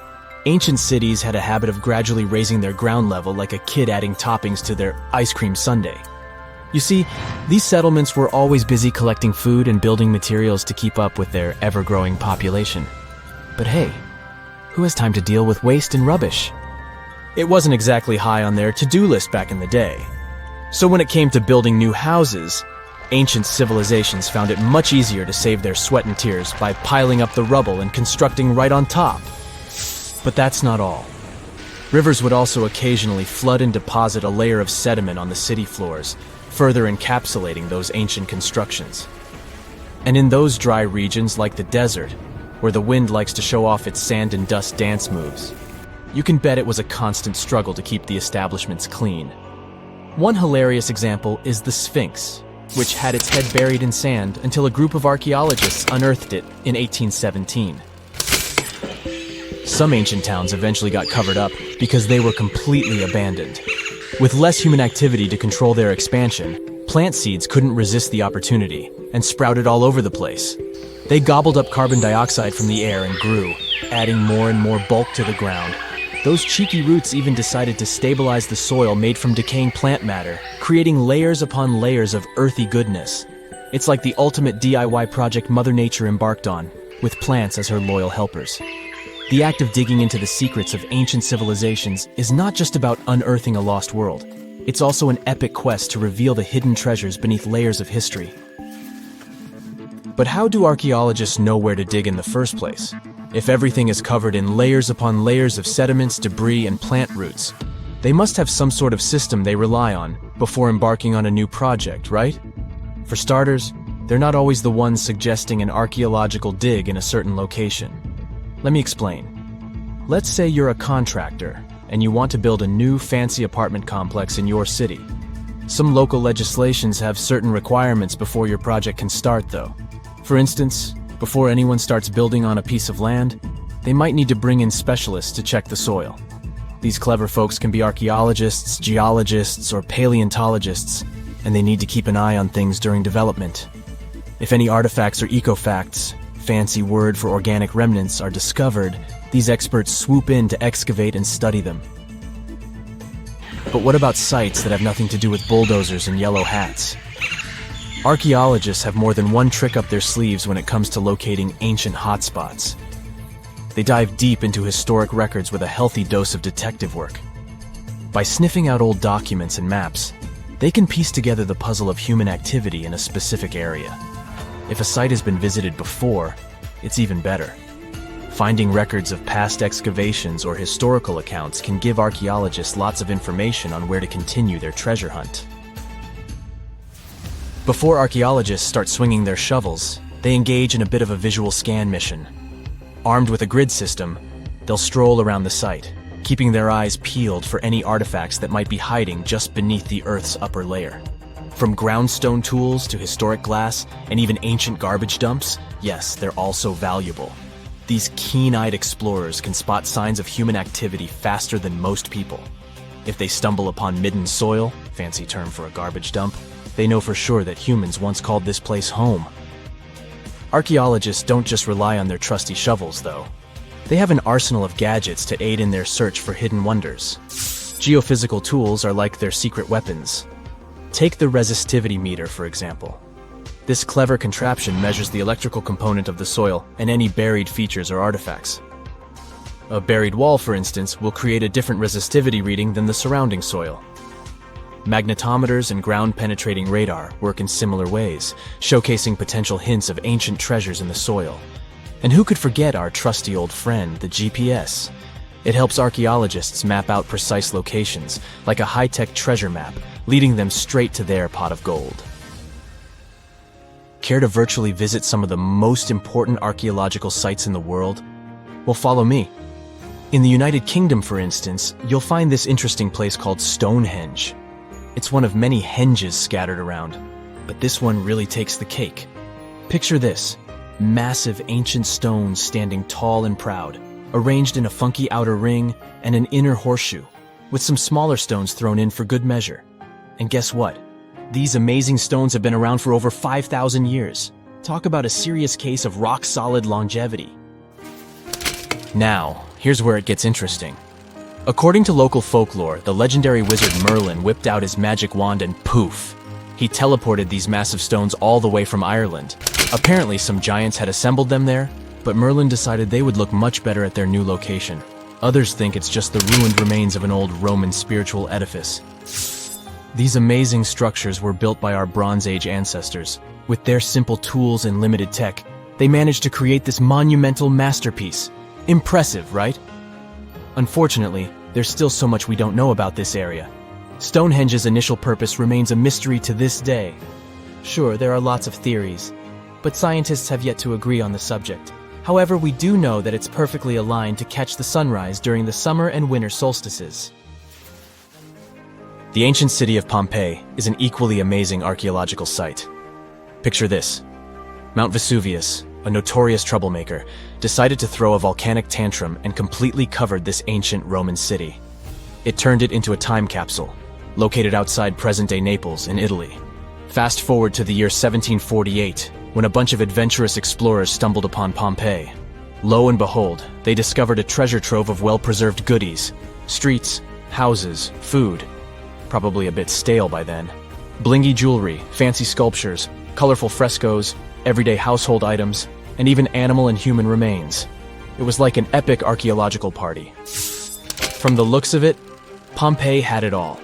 [SPEAKER 3] Ancient cities had a habit of gradually raising their ground level like a kid adding toppings to their ice cream sundae. You see, these settlements were always busy collecting food and building materials to keep up with their ever-growing population. But hey, who has time to deal with waste and rubbish? It wasn't exactly high on their to-do list back in the day. So when it came to building new houses, ancient civilizations found it much easier to save their sweat and tears by piling up the rubble and constructing right on top. But that's not all. Rivers would also occasionally flood and deposit a layer of sediment on the city floors, further encapsulating those ancient constructions. And in those dry regions like the desert, where the wind likes to show off its sand and dust dance moves, you can bet it was a constant struggle to keep the establishments clean. One hilarious example is the Sphinx, which had its head buried in sand until a group of archaeologists unearthed it in 1817. Some ancient towns eventually got covered up because they were completely abandoned. With less human activity to control their expansion, plant seeds couldn't resist the opportunity and sprouted all over the place. They gobbled up carbon dioxide from the air and grew, adding more and more bulk to the ground. Those cheeky roots even decided to stabilize the soil made from decaying plant matter, creating layers upon layers of earthy goodness. It's like the ultimate DIY project Mother Nature embarked on, with plants as her loyal helpers. The act of digging into the secrets of ancient civilizations is not just about unearthing a lost world. It's also an epic quest to reveal the hidden treasures beneath layers of history. But how do archaeologists know where to dig in the first place? If everything is covered in layers upon layers of sediments, debris, and plant roots, they must have some sort of system they rely on before embarking on a new project, right? For starters, they're not always the ones suggesting an archaeological dig in a certain location. Let me explain. Let's say you're a contractor and you want to build a new fancy apartment complex in your city. Some local legislations have certain requirements before your project can start, though. For instance, before anyone starts building on a piece of land, they might need to bring in specialists to check the soil. These clever folks can be archaeologists, geologists, or paleontologists, and they need to keep an eye on things during development. If any artifacts or ecofacts, fancy word for organic remnants, are discovered, these experts swoop in to excavate and study them. But what about sites that have nothing to do with bulldozers and yellow hats? Archaeologists have more than one trick up their sleeves when it comes to locating ancient hotspots. They dive deep into historic records with a healthy dose of detective work. By sniffing out old documents and maps, they can piece together the puzzle of human activity in a specific area. If a site has been visited before, it's even better. Finding records of past excavations or historical accounts can give archaeologists lots of information on where to continue their treasure hunt. Before archaeologists start swinging their shovels, they engage in a bit of a visual scan mission. Armed with a grid system, they'll stroll around the site, keeping their eyes peeled for any artifacts that might be hiding just beneath the Earth's upper layer. From groundstone tools to historic glass and even ancient garbage dumps, yes, they're all so valuable. These keen-eyed explorers can spot signs of human activity faster than most people. If they stumble upon midden soil, fancy term for a garbage dump, they know for sure that humans once called this place home. Archaeologists don't just rely on their trusty shovels, though. They have an arsenal of gadgets to aid in their search for hidden wonders. Geophysical tools are like their secret weapons. Take the resistivity meter, for example. This clever contraption measures the electrical component of the soil and any buried features or artifacts. A buried wall, for instance, will create a different resistivity reading than the surrounding soil. Magnetometers and ground-penetrating radar work in similar ways, showcasing potential hints of ancient treasures in the soil. And who could forget our trusty old friend, the GPS? It helps archaeologists map out precise locations, like a high-tech treasure map, leading them straight to their pot of gold. Care to virtually visit some of the most important archaeological sites in the world? Well, follow me. In the United Kingdom, for instance, you'll find this interesting place called Stonehenge. It's one of many henges scattered around, but this one really takes the cake. Picture this: massive ancient stones standing tall and proud, arranged in a funky outer ring and an inner horseshoe, with some smaller stones thrown in for good measure. And guess what? These amazing stones have been around for over 5,000 years. Talk about a serious case of rock-solid longevity. Now, here's where it gets interesting. According to local folklore, the legendary wizard Merlin whipped out his magic wand and poof! He teleported these massive stones all the way from Ireland. Apparently, some giants had assembled them there, but Merlin decided they would look much better at their new location. Others think it's just the ruined remains of an old Roman spiritual edifice. These amazing structures were built by our Bronze Age ancestors. With their simple tools and limited tech, they managed to create this monumental masterpiece. Impressive, right? Unfortunately, there's still so much we don't know about this area. Stonehenge's initial purpose remains a mystery to this day. Sure, there are lots of theories, but scientists have yet to agree on the subject. However, we do know that it's perfectly aligned to catch the sunrise during the summer and winter solstices. The ancient city of Pompeii is an equally amazing archaeological site. Picture this: Mount Vesuvius, a notorious troublemaker, decided to throw a volcanic tantrum and completely covered this ancient Roman city. It turned it into a time capsule, located outside present-day Naples in Italy. Fast forward to the year 1748, when a bunch of adventurous explorers stumbled upon Pompeii. Lo and behold, they discovered a treasure trove of well-preserved goodies: streets, houses, food. Probably a bit stale by then. Blingy jewelry, fancy sculptures, colorful frescoes, everyday household items, and even animal and human remains. It was like an epic archaeological party. From the looks of it, Pompeii had it all.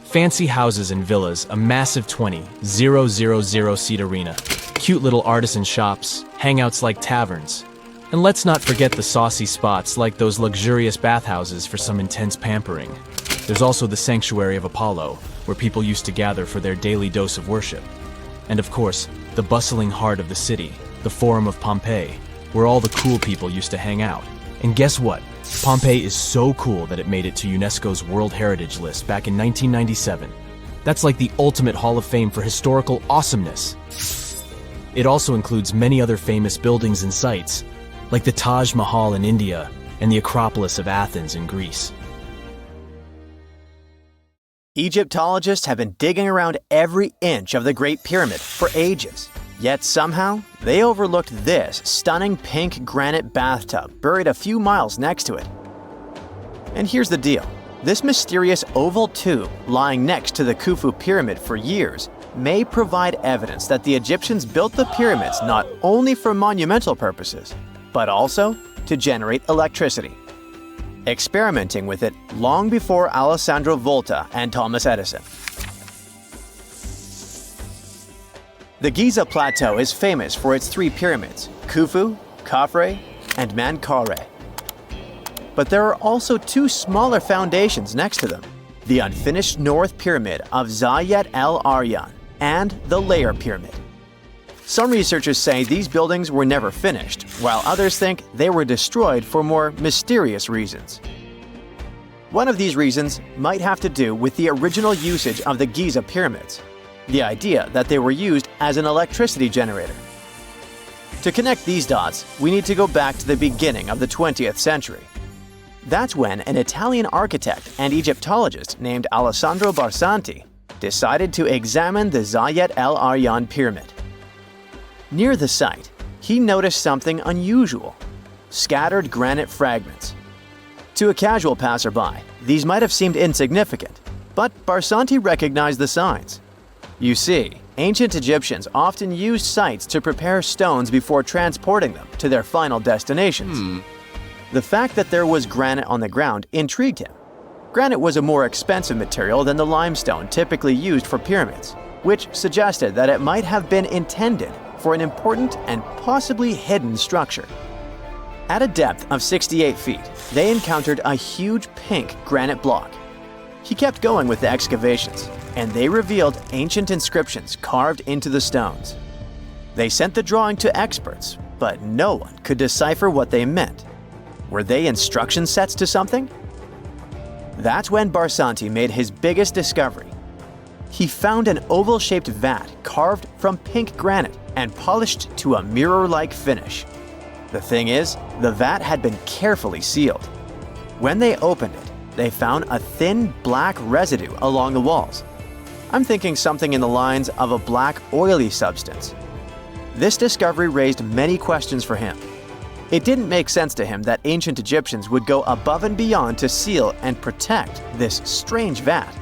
[SPEAKER 3] Fancy houses and villas, a massive 20,000-seat arena, cute little artisan shops, hangouts like taverns. And let's not forget the saucy spots like those luxurious bathhouses for some intense pampering. There's also the Sanctuary of Apollo, where people used to gather for their daily dose of worship. And of course, the bustling heart of the city, the Forum of Pompeii, where all the cool people used to hang out. And guess what? Pompeii is so cool that it made it to UNESCO's World Heritage list back in 1997. That's like the ultimate Hall of Fame for historical awesomeness. It also includes many other famous buildings and sites, like the Taj Mahal in India and the Acropolis of Athens in Greece.
[SPEAKER 4] Egyptologists have been digging around every inch of the Great Pyramid for ages. Yet somehow, they overlooked this stunning pink granite bathtub buried a few miles next to it. And here's the deal. This mysterious oval tube lying next to the Khufu Pyramid for years may provide evidence that the Egyptians built the pyramids not only for monumental purposes, but also to generate electricity, experimenting with it long before Alessandro Volta and Thomas Edison. The Giza Plateau is famous for its three pyramids, Khufu, Khafre, and Menkaure. But there are also two smaller foundations next to them, the unfinished North Pyramid of Zayat el-Aryan and the Layer Pyramid. Some researchers say these buildings were never finished, while others think they were destroyed for more mysterious reasons. One of these reasons might have to do with the original usage of the Giza pyramids, the idea that they were used as an electricity generator. To connect these dots, we need to go back to the beginning of the 20th century. That's when an Italian architect and Egyptologist named Alessandro Barsanti decided to examine the Zayat el-Aryan pyramid. Near the site, he noticed something unusual: scattered granite fragments. To a casual passerby, these might have seemed insignificant, but Barsanti recognized the signs. You see, ancient Egyptians often used sites to prepare stones before transporting them to their final destinations. The fact that there was granite on the ground intrigued him. Granite was a more expensive material than the limestone typically used for pyramids, which suggested that it might have been intended for an important and possibly hidden structure. At a depth of 68 feet, they encountered a huge pink granite block. He kept going with the excavations, and they revealed ancient inscriptions carved into the stones. They sent the drawing to experts, but no one could decipher what they meant. Were they instruction sets to something? That's when Barsanti made his biggest discovery. he found an oval-shaped vat carved from pink granite and polished to a mirror-like finish. The thing is, the vat had been carefully sealed. When they opened it, they found a thin black residue along the walls. I'm thinking something in the lines of a black oily substance. This discovery raised many questions for him. It didn't make sense to him that ancient Egyptians would go above and beyond to seal and protect this strange vat.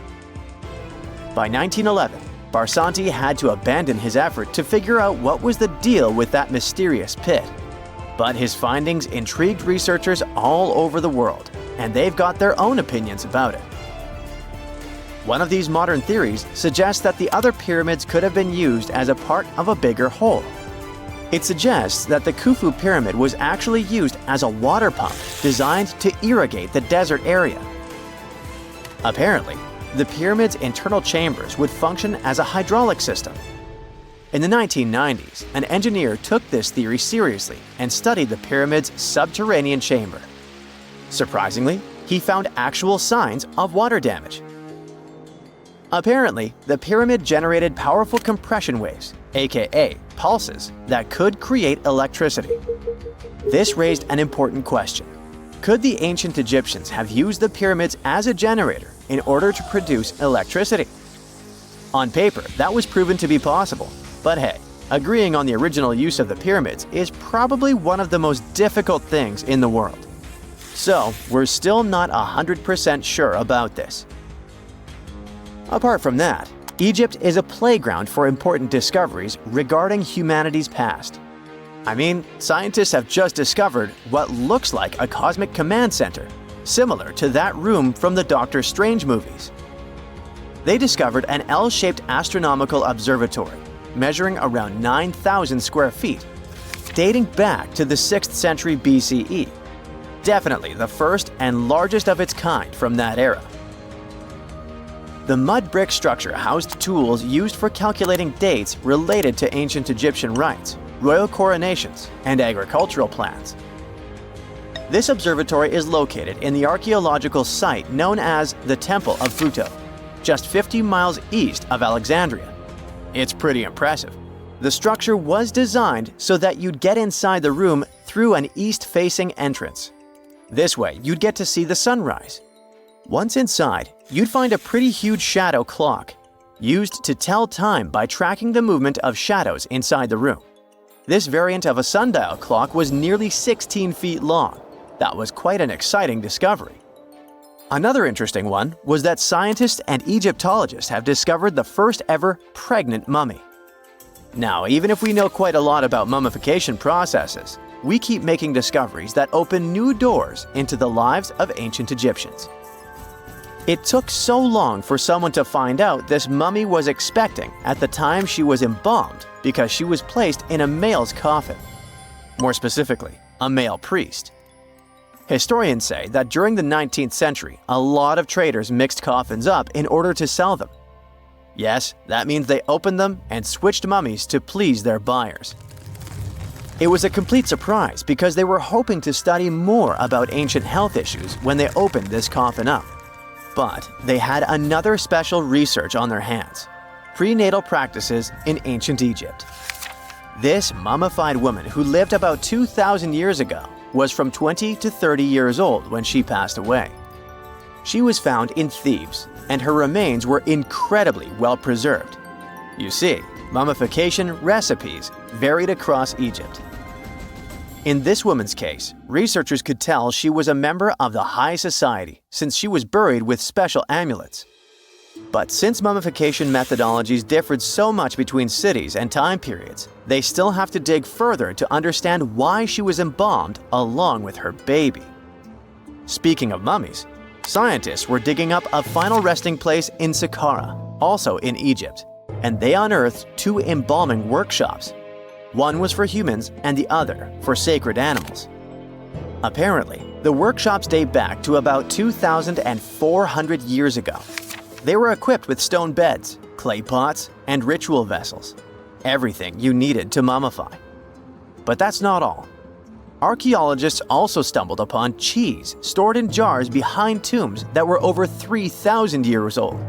[SPEAKER 4] By 1911, Barsanti had to abandon his effort to figure out what was the deal with that mysterious pit. But his findings intrigued researchers all over the world, and they've got their own opinions about it. One of these modern theories suggests that the other pyramids could have been used as a part of a bigger whole. It suggests that the Khufu pyramid was actually used as a water pump designed to irrigate the desert area. Apparently, the pyramid's internal chambers would function as a hydraulic system. In the 1990s, an engineer took this theory seriously and studied the pyramid's subterranean chamber. Surprisingly, he found actual signs of water damage. Apparently, the pyramid generated powerful compression waves, aka pulses, that could create electricity. This raised an important question. Could the ancient Egyptians have used the pyramids as a generator in order to produce electricity? On paper, that was proven to be possible. But hey, agreeing on the original use of the pyramids is probably one of the most difficult things in the world. So, we're still not 100% sure about this. Apart from that, Egypt is a playground for important discoveries regarding humanity's past. I mean, scientists have just discovered what looks like a cosmic command center, similar to that room from the Doctor Strange movies. They discovered an L-shaped astronomical observatory, measuring around 9,000 square feet, dating back to the 6th century BCE. Definitely the first and largest of its kind from that era. The mud brick structure housed tools used for calculating dates related to ancient Egyptian rites, royal coronations, and agricultural plans. This observatory is located in the archaeological site known as the Temple of Phuto, just 50 miles east of Alexandria. It's pretty impressive. The structure was designed so that you'd get inside the room through an east-facing entrance. This way, you'd get to see the sunrise. Once inside, you'd find a pretty huge shadow clock, used to tell time by tracking the movement of shadows inside the room. This variant of a sundial clock was nearly 16 feet long. That was quite an exciting discovery. Another interesting one was that scientists and Egyptologists have discovered the first ever pregnant mummy. Now, even if we know quite a lot about mummification processes, we keep making discoveries that open new doors into the lives of ancient Egyptians. It took so long for someone to find out this mummy was expecting at the time she was embalmed because she was placed in a male's coffin. More specifically, a male priest. Historians say that during the 19th century, a lot of traders mixed coffins up in order to sell them. Yes, that means they opened them and switched mummies to please their buyers. It was a complete surprise because they were hoping to study more about ancient health issues when they opened this coffin up. But they had another special research on their hands: prenatal practices in ancient Egypt. This mummified woman who lived about 2,000 years ago was from 20 to 30 years old when she passed away. She was found in Thebes, and her remains were incredibly well preserved. You see, mummification recipes varied across Egypt. In this woman's case, researchers could tell she was a member of the high society since she was buried with special amulets. But since mummification methodologies differed so much between cities and time periods, they still have to dig further to understand why she was embalmed along with her baby. Speaking of mummies, scientists were digging up a final resting place in Saqqara, also in Egypt, and they unearthed 2 embalming workshops. One was for humans and the other for sacred animals. Apparently, the workshops date back to about 2,400 years ago. They were equipped with stone beds, clay pots, and ritual vessels. Everything you needed to mummify. But that's not all. Archaeologists also stumbled upon cheese stored in jars behind tombs that were over 3,000 years old.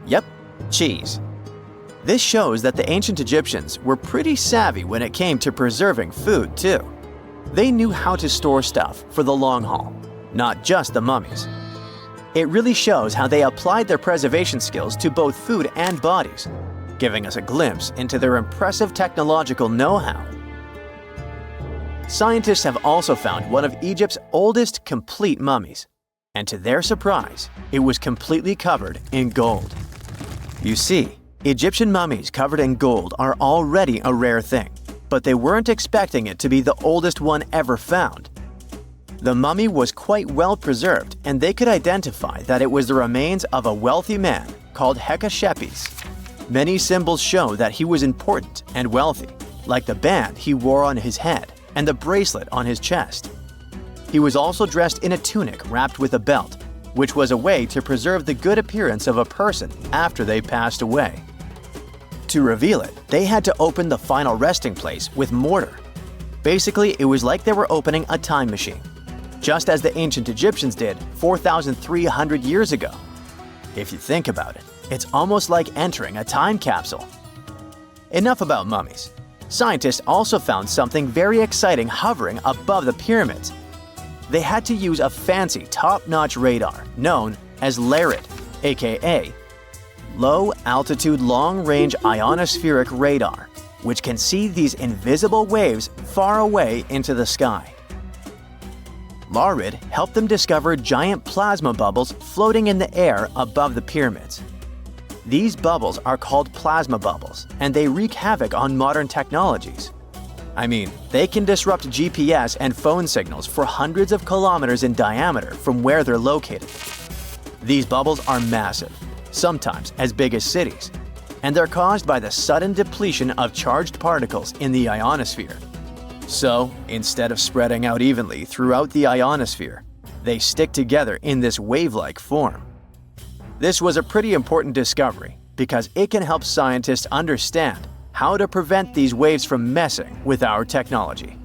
[SPEAKER 4] Yep, cheese. This shows that the ancient Egyptians were pretty savvy when it came to preserving food, too. They knew how to store stuff for the long haul, not just the mummies. It really shows how they applied their preservation skills to both food and bodies, giving us a glimpse into their impressive technological know-how. Scientists have also found one of Egypt's oldest complete mummies, and to their surprise, it was completely covered in gold. You see, Egyptian mummies covered in gold are already a rare thing, but they weren't expecting it to be the oldest one ever found. The mummy was quite well preserved, and they could identify that it was the remains of a wealthy man called Hatshepsut. Many symbols show that he was important and wealthy, like the band he wore on his head and the bracelet on his chest. He was also dressed in a tunic wrapped with a belt, which was a way to preserve the good appearance of a person after they passed away. To reveal it, they had to open the final resting place with mortar. Basically, it was like they were opening a time machine, just as the ancient Egyptians did 4,300 years ago. If you think about it, it's almost like entering a time capsule. Enough about mummies. Scientists also found something very exciting hovering above the pyramids. They had to use a fancy top-notch radar known as LARID, aka Low Altitude Long Range Ionospheric Radar, which can see these invisible waves far away into the sky. LARID helped them discover giant plasma bubbles floating in the air above the pyramids. These bubbles are called plasma bubbles, and they wreak havoc on modern technologies. I mean, they can disrupt GPS and phone signals for hundreds of kilometers in diameter from where they're located. These bubbles are massive, sometimes as big as cities, and they're caused by the sudden depletion of charged particles in the ionosphere. So, instead of spreading out evenly throughout the ionosphere, they stick together in this wave-like form. This was a pretty important discovery because it can help scientists understand how to prevent these waves from messing with our technology.